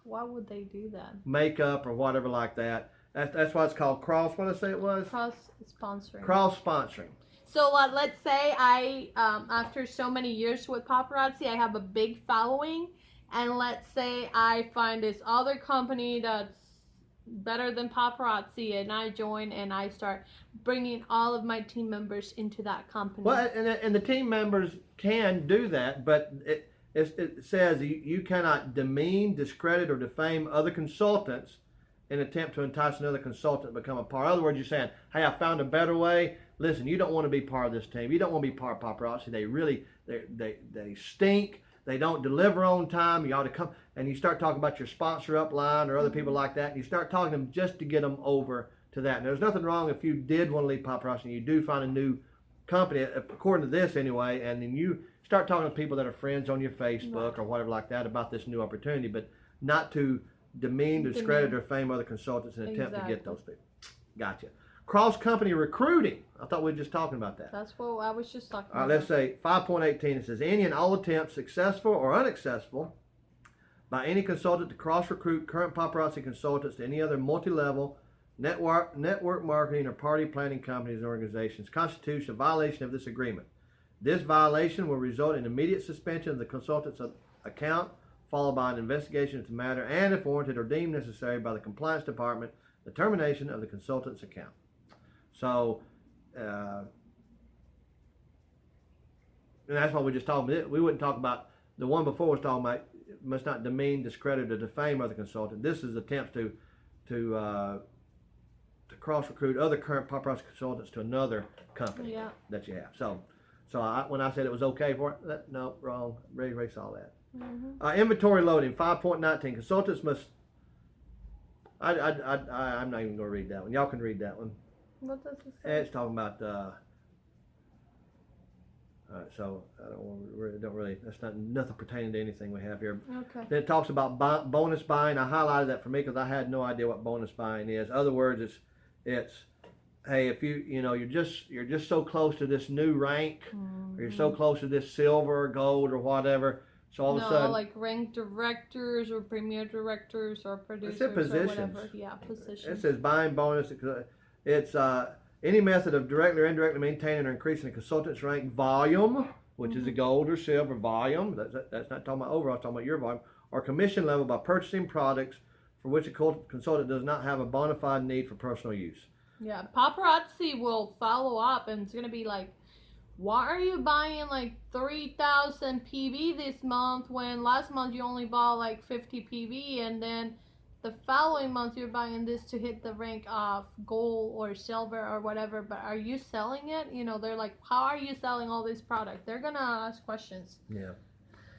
Why would they do that? Makeup or whatever like that. That's why it's called cross. What did I say it was? Cross-sponsoring. Cross-sponsoring. So let's say I, after so many years with paparazzi, I have a big following. And let's say I find this other company that's better than paparazzi and I join and I start bringing all of my team members into that company. Well, and the team members can do that, but it says you cannot demean, discredit, or defame other consultants in an attempt to entice another consultant to become a part. In other words, you're saying, hey, I found a better way. Listen, you don't want to be part of this team. You don't want to be part of paparazzi. They stink. They don't deliver on time. You ought to come. And you start talking about your sponsor upline or other people like that. And you start talking to them just to get them over to that. And there's nothing wrong if you did want to leave paparazzi and you do find a new company, according to this anyway, and then you start talking to people that are friends on your Facebook or whatever like that about this new opportunity, but not to demean, discredit, or fame other consultants in an attempt to get those people. Gotcha. Cross-company recruiting. I thought we were just talking about that. That's what I was just talking about. All right, let's say 5.18. It says, any and all attempts, successful or unsuccessful, by any consultant to cross-recruit current paparazzi consultants to any other multi-level network marketing or party planning companies and organizations constitutes a violation of this agreement. This violation will result in immediate suspension of the consultant's account, followed by an investigation into the matter, and if warranted or deemed necessary by the compliance department, the termination of the consultant's account. So, and that's what we just talked about. We wouldn't talk about, the one before was talking about must not demean, discredit, or defame other consultant. This is attempts to cross-recruit other current paparazzi consultants to another company that you have. So when I said it was okay for it, no, wrong. Erase all that. Mm-hmm. Inventory loading 5.19. Consultants must. I'm not even going to read that one. Y'all can read that one. What does it say? It's talking about. So I don't really. That's nothing pertaining to anything we have here. Okay. Then it talks about bonus buying. I highlighted that for me because I had no idea what bonus buying is. In other words, it's hey, if you're just so close to this new rank, or you're so close to this silver or gold or whatever. So all of a sudden, like ranked directors or premier directors or producers it said or whatever. Yeah, positions. It says buying bonus. It's any method of directly or indirectly maintaining or increasing a consultant's rank volume, which is a gold or silver volume. That's not talking about overall. It's talking about your volume or commission level by purchasing products for which a consultant does not have a bona fide need for personal use. Yeah, Paparazzi will follow up and it's gonna be like, why are you buying like 3,000 PV this month when last month you only bought like 50 PV, and then the following month you're buying this to hit the rank of gold or silver or whatever, but are you selling it? They're like, how are you selling all this product? They're gonna ask questions. Yeah,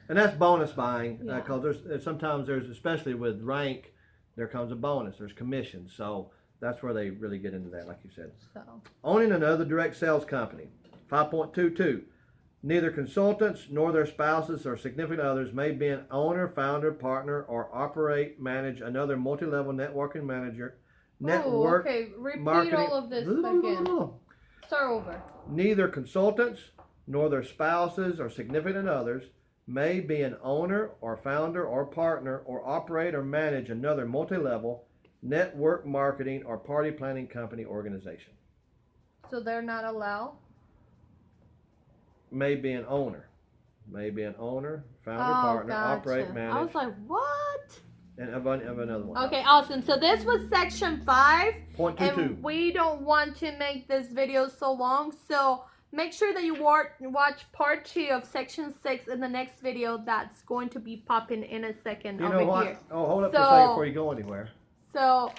and that's bonus buying because sometimes there's, especially with rank, there comes a bonus. There's commission, so that's where they really get into that, like you said. So Owning another direct sales company. 5.22. Neither consultants nor their spouses or significant others may be an owner, founder, partner, or operate, manage another multi-level networking manager. Okay. Repeat marketing. all of this again. Start over. Neither consultants nor their spouses or significant others may be an owner or founder or partner or operate or manage another multi-level network marketing or party planning company organization. So they're not allowed? May be an owner. May be an owner, founder, partner, operate, manage. I was like, what? And of another one. Okay, awesome. So this was section 5. 0.22. And we don't want to make this video so long. So make sure that you watch part 2 of section 6 in the next video that's going to be popping in a second You over know what? here. Oh, hold up for a second before you go anywhere. So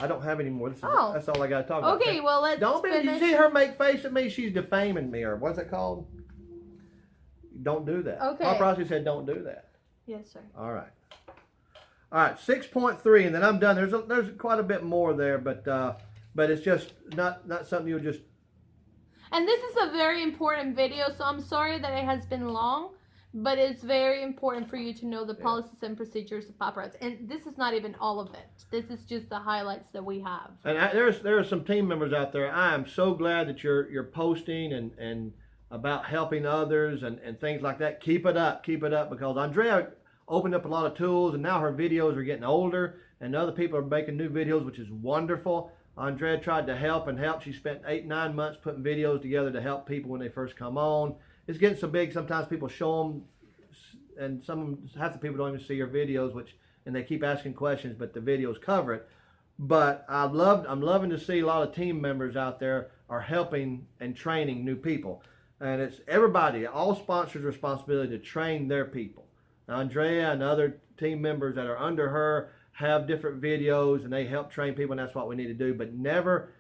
I don't have any more. That's all I got to talk about. Okay, well, let's finish. You see her make face at me? She's defaming me, or what's it called? Don't do that. Okay. Paparazzi said don't do that. Yes, sir. All right. All right, 6.3, and then I'm done. There's quite a bit more there, but it's just not something you'll just. And this is a very important video, so I'm sorry that it has been long. But it's very important for you to know the policies and procedures of Paparazzi. And this is not even all of it. This is just the highlights that we have. And there are some team members out there. I am so glad that you're posting and about helping others and things like that. Keep it up because Andrea opened up a lot of tools, and now her videos are getting older, and other people are making new videos, which is wonderful. Andrea tried to help. She spent 8-9 months putting videos together to help people when they first come on. It's getting so big, sometimes people show them, and half the people don't even see your videos, and they keep asking questions, but the videos cover it. But I'm loving to see a lot of team members out there are helping and training new people. And it's everybody, all sponsors' responsibility to train their people. Now, Andrea and other team members that are under her have different videos, and they help train people, and that's what we need to do. But never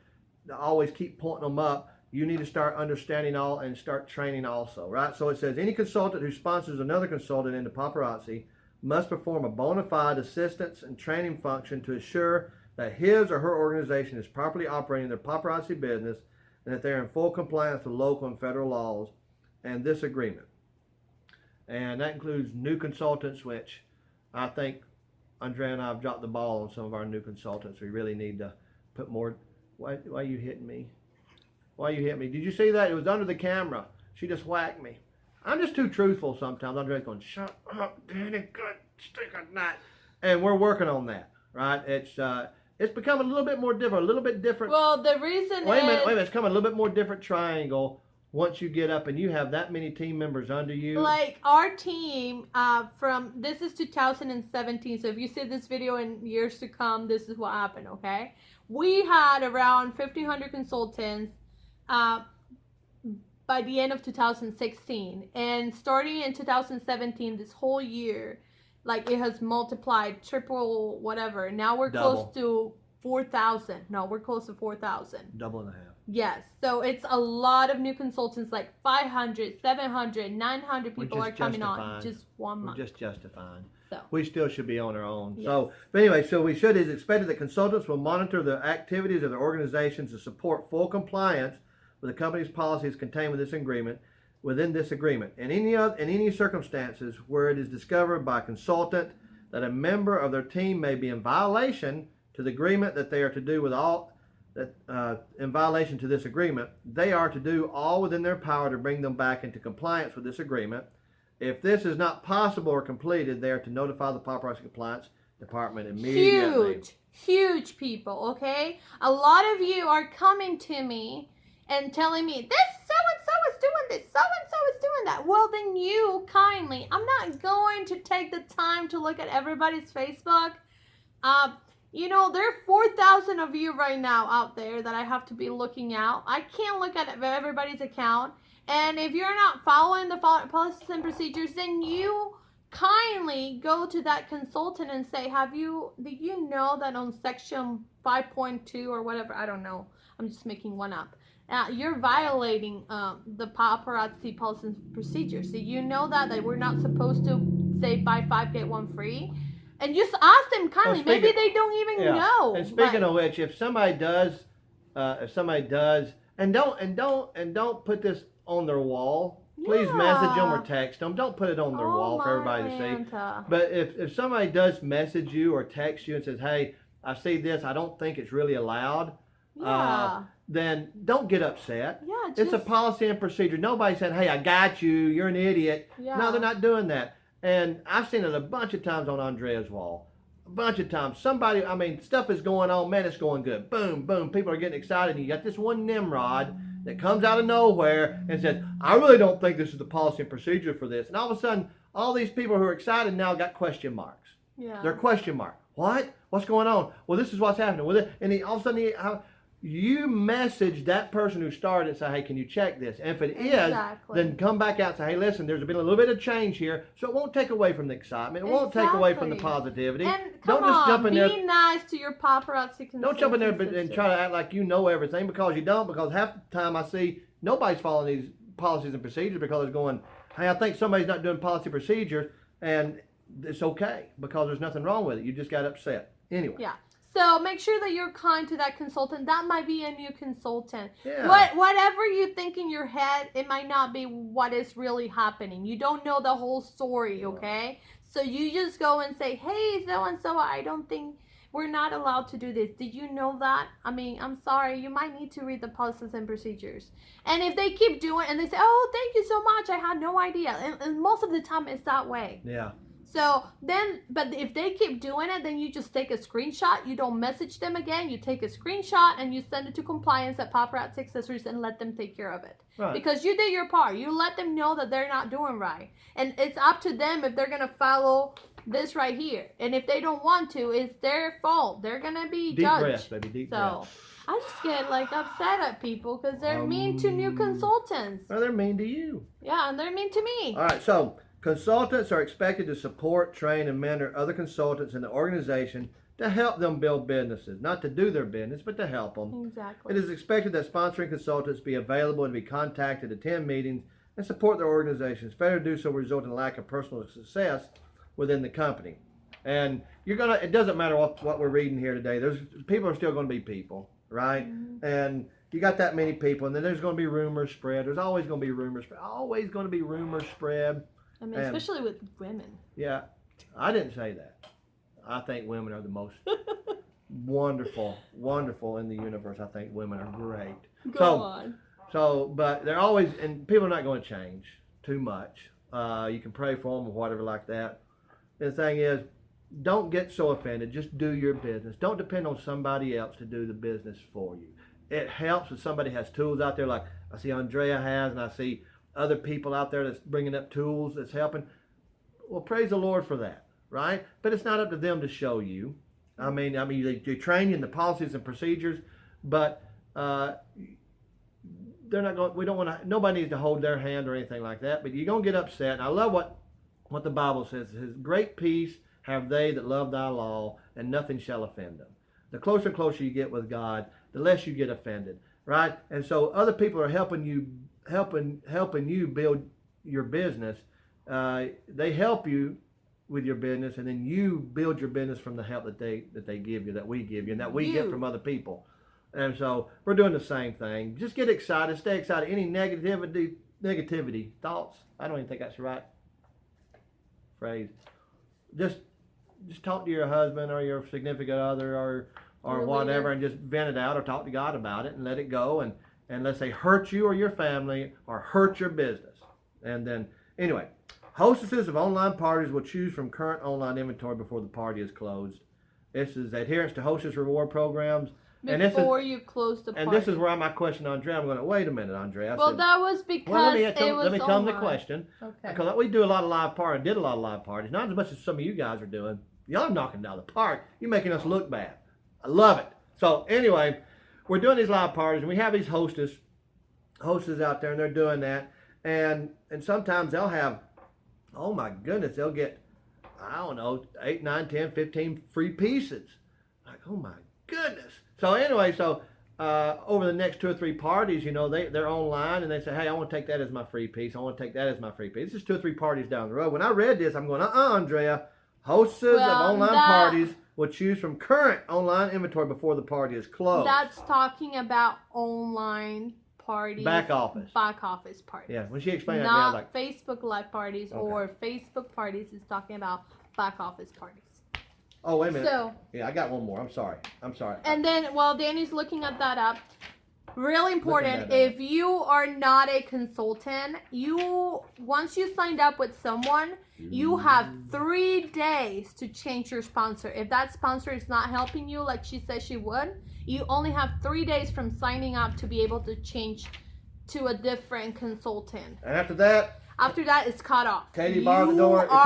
always keep pointing them up. You need to start understanding all and start training also, right? So it says any consultant who sponsors another consultant into Paparazzi must perform a bona fide assistance and training function to assure that his or her organization is properly operating their Paparazzi business and that they're in full compliance with local and federal laws and this agreement. And that includes new consultants, which I think Andrea and I have dropped the ball on some of our new consultants. We really need to put more. Why are you hitting me? Why you hit me? Did you see that? It was under the camera. She just whacked me. I'm just too truthful sometimes. Andrea's going, shut up, Danny, good stick a nut. And we're working on that, right? It's become a little bit more different, a little bit different. Well, the reason Wait a minute. It's coming a little bit more different triangle once you get up and you have that many team members under you. Like our team, this is 2017. So if you see this video in years to come, this is what happened, okay? We had around 1,500 consultants by the end of 2016, and starting in 2017, this whole year, like it has multiplied, triple, whatever. Now we're Double. close to 4,000. No, we're close to 4,000. Double and a half. Yes. So it's a lot of new consultants, like 500, 700, 900 people are coming on just 1 month. We're just justifying. So. We still should be on our own. Yes. So, but anyway, so we should, it's expected that consultants will monitor the activities of their organizations to support full compliance with the company's policies contained within this agreement. In any circumstances where it is discovered by a consultant that a member of their team may be in violation to the agreement that they are to do with all that in violation to this agreement, they are to do all within their power to bring them back into compliance with this agreement. If this is not possible or completed, they are to notify the Paparazzi Compliance Department immediately. Huge people, okay? A lot of you are coming to me and telling me, this so-and-so is doing this, so-and-so is doing that. Well, then you kindly, I'm not going to take the time to look at everybody's Facebook. You know, there are 4,000 of you right now out there that I have to be looking out. I can't look at everybody's account. And if you're not following the policies and procedures, then you kindly go to that consultant and say, do you know that on section 5.2 or whatever, I don't know, I'm just making one up. You're violating the paparazzi policies and procedures. Did you know that we're not supposed to say buy 5 get 1 free? And just ask them kindly. Maybe they don't even know. And speaking of which, if somebody does, and don't put this on their wall. Please message them or text them. Don't put it on their wall for everybody to see. But if somebody does message you or text you and says, "Hey, I see this. I don't think it's really allowed," then don't get upset. Yeah, it's a policy and procedure. Nobody said, "Hey, I got you. You're an idiot." Yeah. No, they're not doing that. And I've seen it a bunch of times on Andrea's wall. A bunch of times. Stuff is going on. Man, it's going good. Boom, boom. People are getting excited. And you got this one Nimrod that comes out of nowhere and says, "I really don't think this is the policy and procedure for this." And all of a sudden, all these people who are excited now got question marks. Yeah. They're question mark. What? What's going on? Well, this is what's happening with it. And all of a sudden, you message that person who started and say, "Hey, can you check this?" And if it is, then come back out and say, "Hey, listen, there's been a little bit of change here." So it won't take away from the excitement. It won't take away from the positivity. And don't just jump in there. Be nice to your paparazzi consultants. Don't jump in there and try to act like you know everything, because you don't. Because half the time I see nobody's following these policies and procedures because they're going, "Hey, I think somebody's not doing policy procedures," and it's okay because there's nothing wrong with it. You just got upset. Anyway. Yeah. So make sure that you're kind to that consultant. That might be a new consultant. Yeah. Whatever you think in your head, it might not be what is really happening. You don't know the whole story, okay? So you just go and say, "Hey, so-and-so, I don't think we're not allowed to do this. Did you know that? I mean, I'm sorry. You might need to read the policies and procedures." And if they keep doing it and they say, "Oh, thank you so much. I had no idea." And most of the time it's that way. Yeah. So then, but if they keep doing it, then you just take a screenshot. You don't message them again. You take a screenshot and you send it to compliance at Paparazzi Accessories and let them take care of it. Right. Because you did your part. You let them know that they're not doing right. And it's up to them if they're going to follow this right here. And if they don't want to, it's their fault. They're going to be judged. Deep breath, baby. Deep breath. I just get upset at people because they're mean to new consultants. Well, they're mean to you. Yeah, and they're mean to me. All right, so consultants are expected to support, train, and mentor other consultants in the organization to help them build businesses. Not to do their business, but to help them. Exactly. It is expected that sponsoring consultants be available and be contacted, attend meetings, and support their organizations. Failure to do so will result in a lack of personal success within the company. And it doesn't matter what we're reading here today. People are still going to be people, right? Mm-hmm. And you got that many people, and then there's going to be rumors spread. There's always going to be rumors spread. Always going to be rumors spread. I mean, especially with women. Yeah, I didn't say that. I think women are the most wonderful in the universe. I think women are great. Go on. But they're always, and people are not going to change too much. You can pray for them or whatever like that. The thing is, don't get so offended. Just do your business. Don't depend on somebody else to do the business for you. It helps if somebody has tools out there like I see Andrea has, and I see other people out there that's bringing up tools that's helping. Well, praise the Lord for that, right? But it's not up to them to show you. I mean, they train you in the policies and procedures, but they're not going. We don't want to. Nobody needs to hold their hand or anything like that. But you're gonna get upset. And I love what the Bible says. It says, "Great peace have they that love thy law, and nothing shall offend them." the closer and closer you get with God, the less you get offended, right? And so other people are helping you build your business. They help you with your business, and then you build your business from the help that they give you, that we give you, and that we get from other people. And so we're doing the same thing. Just get excited, stay excited. Any negativity, thoughts? I don't even think that's the right phrase. Just talk to your husband or your significant other or whatever, and just vent it out, or talk to God about it and let it go. And unless they hurt you or your family or hurt your business. And then anyway, hostesses of online parties will choose from current online inventory before the party is closed. This is adherence to hostess reward programs. Before you close the party. And this is where my question, Andrea. I'm going to wait a minute, Andrea. Well, that was because let me tell them the question. Okay. Because we do a lot of live parties, did a lot of live parties, not as much as some of you guys are doing. Y'all are knocking down the park. You're making us look bad. I love it. So anyway, we're doing these live parties, and we have these hostesses out there, and they're doing that. And sometimes they'll have, oh my goodness, they'll get, I don't know, 8, 9, 10, 15 free pieces. Like, oh my goodness. So anyway, over the next 2 or 3 parties, they're online, and they say, hey, I want to take that as my free piece. I want to take that as my free piece. This is 2 or 3 parties down the road. When I read this, I'm going, Andrea, hostesses of online parties will choose from current online inventory before the party is closed. That's talking about online parties. Back office parties. Yeah, when she explained that, I was like, Facebook live parties or Facebook parties. Is talking about back office parties. Oh, wait a minute. So, yeah, I got one more. I'm sorry. And then, while Danny's looking at that up, really important, if you are not a consultant, once you signed up with someone, you have 3 days to change your sponsor. If that sponsor is not helping you like she said she would, you only have 3 days from signing up to be able to change to a different consultant. And after that, it's cut off. Katie, bar the door. If you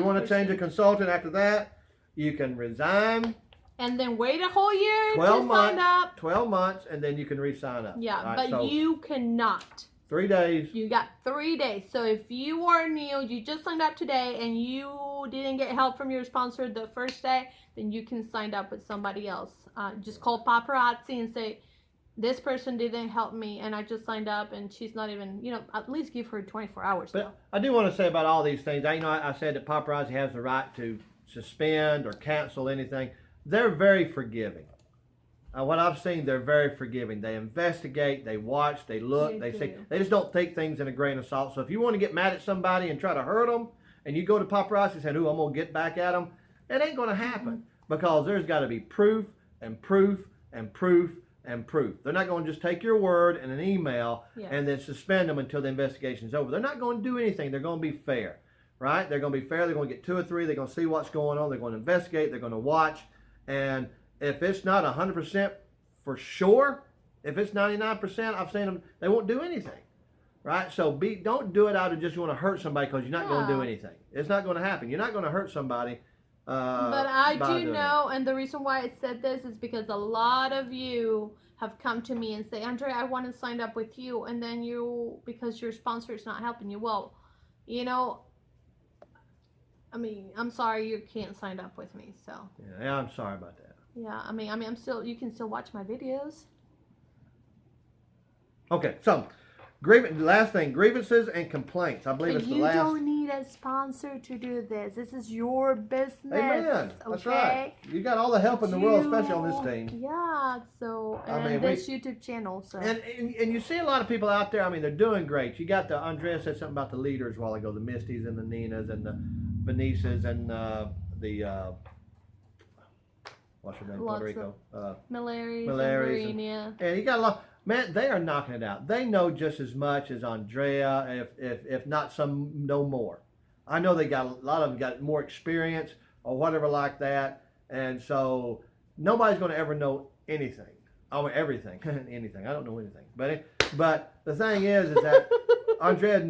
want to change a consultant after that, you can resign. And then wait a whole year 12 to months, sign up. 12 months, and then you can re-sign up. Yeah, right, but you cannot. 3 days. You got 3 days. So if you are new, you just signed up today, and you didn't get help from your sponsor the first day, then you can sign up with somebody else. Just call Paparazzi and say, this person didn't help me, and I just signed up, and she's not even, at least give her 24 hours. But I do want to say about all these things, I said that Paparazzi has the right to suspend or cancel anything. They're very forgiving. What I've seen, they're very forgiving. They investigate, they watch, they look, they see. They just don't take things in a grain of salt. So if you want to get mad at somebody and try to hurt them, and you go to Paparazzi and say, ooh, I'm going to get back at them, it ain't going to happen. Because there's got to be proof and proof and proof and proof. They're not going to just take your word in an email and then suspend them until the investigation's over. They're not going to do anything. They're going to be fair, right? They're going to be fair. They're going to get 2 or 3. They're going to see what's going on. They're going to investigate. They're going to watch. And if it's not 100% for sure, if it's 99%, I've seen them, they won't do anything, right? So don't do it out of just want to hurt somebody because you're not going to do anything. It's not going to happen. You're not going to hurt somebody. But I do know, and the reason why I said this is because a lot of you have come to me and say, Andrea, I want to sign up with you, and then because your sponsor is not helping you. Well, I'm sorry you can't sign up with me. So yeah, I'm sorry about that. Yeah, you can still watch my videos. Okay, so last thing, grievances and complaints. I believe it's the last. You don't need a sponsor to do this. This is your business. Amen. That's right. You got all the help in the world, especially on this team. Yeah. So this YouTube channel. So and you see a lot of people out there. They're doing great. You got Andrea said something about the leaders a while ago. The Misties and the Ninas and the Venices and the what's her name? Puerto Rico. Malaria. And you got a lot. Man, they are knocking it out. They know just as much as Andrea, if not some, no more. I know a lot of them got more experience or whatever like that, and so nobody's going to ever know anything. Everything, anything. I don't know anything, but the thing is that Andrea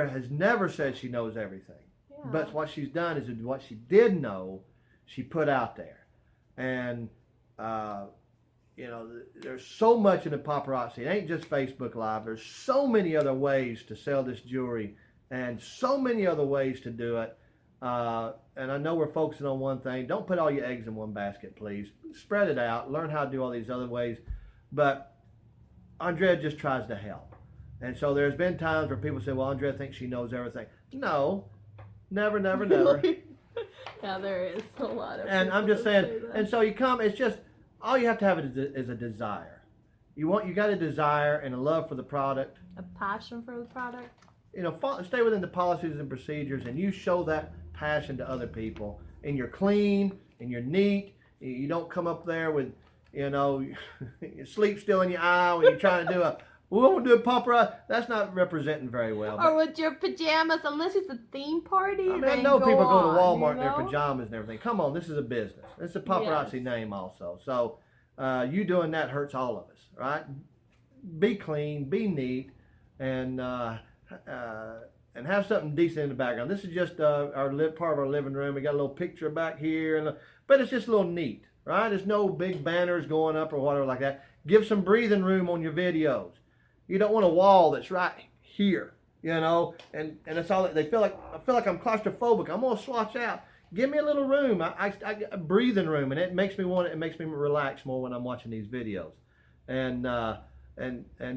has never said she knows everything. Yeah. But what she's done is what she did know, she put out there, and. There's so much in the paparazzi. It ain't just Facebook Live. There's so many other ways to sell this jewelry and so many other ways to do it. And I know we're focusing on one thing. Don't put all your eggs in one basket, please. Spread it out. Learn how to do all these other ways. But Andrea just tries to help. And so there's been times where people say, well, Andrea thinks she knows everything. No, never. Yeah, there is a lot of. And I'm just saying, and so you come, it's just, all you have to have is a desire. You got a desire and a love for the product. A passion for the product. You know, stay within the policies and procedures, and you show that passion to other people. And you're clean, and you're neat. You don't come up there with, you know, sleep still in your eye when you're trying to do we won't do a paparazzi. That's not representing very well. Or with your pajamas, unless it's a theme party. I mean, I know people go to Walmart in their know? pajamas and everything. Come on, this is a business. It's a paparazzi name also. So you doing that hurts all of us, right? Be clean, be neat, and have something decent in the background. This is just part of our living room. We got a little picture back here, but it's just a little neat, right? There's no big banners going up or whatever like that. Give some breathing room on your videos. You don't want a wall that's right here, you know, and it's all I feel like I'm claustrophobic. I'm gonna swatch out. Give me a little room. I a breathing room, and it makes me relax more when I'm watching these videos, and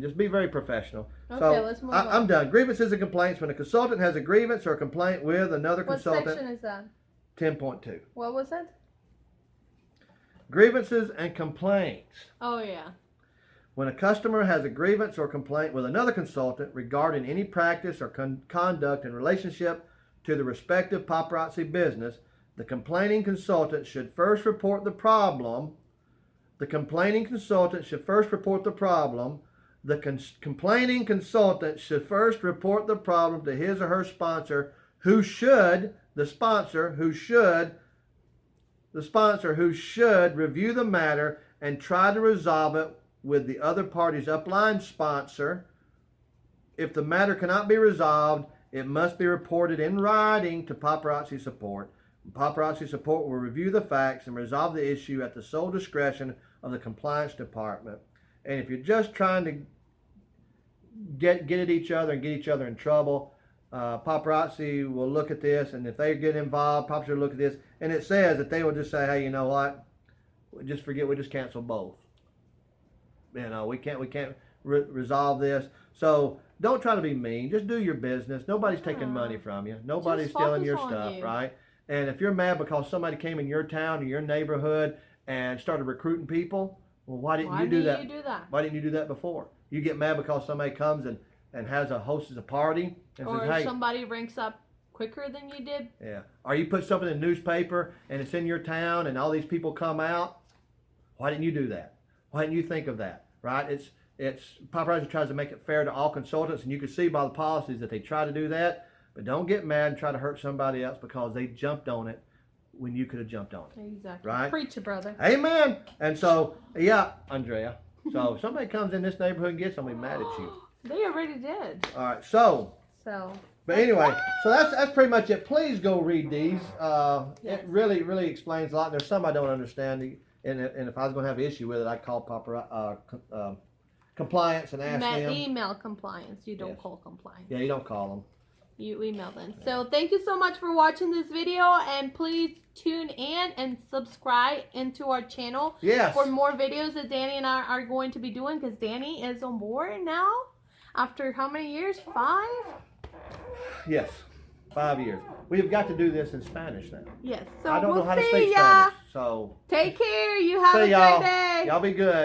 just be very professional. Okay, so let's move on. I'm done. Grievances and complaints. When a consultant has a grievance or a complaint with another consultant. What section is that? 10.2. What was it? Grievances and complaints. Oh yeah. When a customer has a grievance or complaint with another consultant regarding any practice or conduct in relationship to the respective paparazzi business, the complaining consultant should first report the problem. The complaining consultant should first report the problem. The complaining consultant should first report the problem to his or her sponsor, the sponsor who should review the matter and try to resolve it with the other party's upline sponsor. If the matter cannot be resolved, it must be reported in writing to paparazzi support. Paparazzi support will review the facts and resolve the issue at the sole discretion of the compliance department. And if you're just trying to get at each other and get each other in trouble, paparazzi will look at this, and if they get involved, paparazzi will look at this, and it says that they will just say, hey, you know what? We just cancel both. You know, we can't resolve this. So don't try to be mean. Just do your business. Nobody's taking money from you. Nobody's stealing your stuff, right? And if you're mad because somebody came in your town or your neighborhood and started recruiting people, well, why didn't you do that? Why didn't you do that before? You get mad because somebody comes and hosts a party and or says, hey, somebody ranks up quicker than you did. Yeah. Or you put something in the newspaper and it's in your town and all these people come out. Why didn't you do that? Why didn't you think of that? Right? It's paparazzi tries to make it fair to all consultants, and you can see by the policies that they try to do that. But don't get mad and try to hurt somebody else because they jumped on it when you could have jumped on it. Exactly. Right? Preach it, brother. Amen. And so, yeah, Andrea. So if somebody comes in this neighborhood and gets somebody mad at you. They already did. All right. So. But anyway, so that's pretty much it. Please go read these. Yes. It really explains a lot. There's some I don't understand, and if I was going to have an issue with it, I'd call compliance and ask them. Email compliance. You don't call compliance. Yeah, you don't call them. You email them. So thank you so much for watching this video, and please tune in and subscribe into our channel for more videos that Danny and I are going to be doing, because Danny is on board now after how many years? 5? Yes, 5 years. We've got to do this in Spanish now. Yes. So I don't know how to see speak ya. Spanish. So take care. You have a great day. Y'all be good.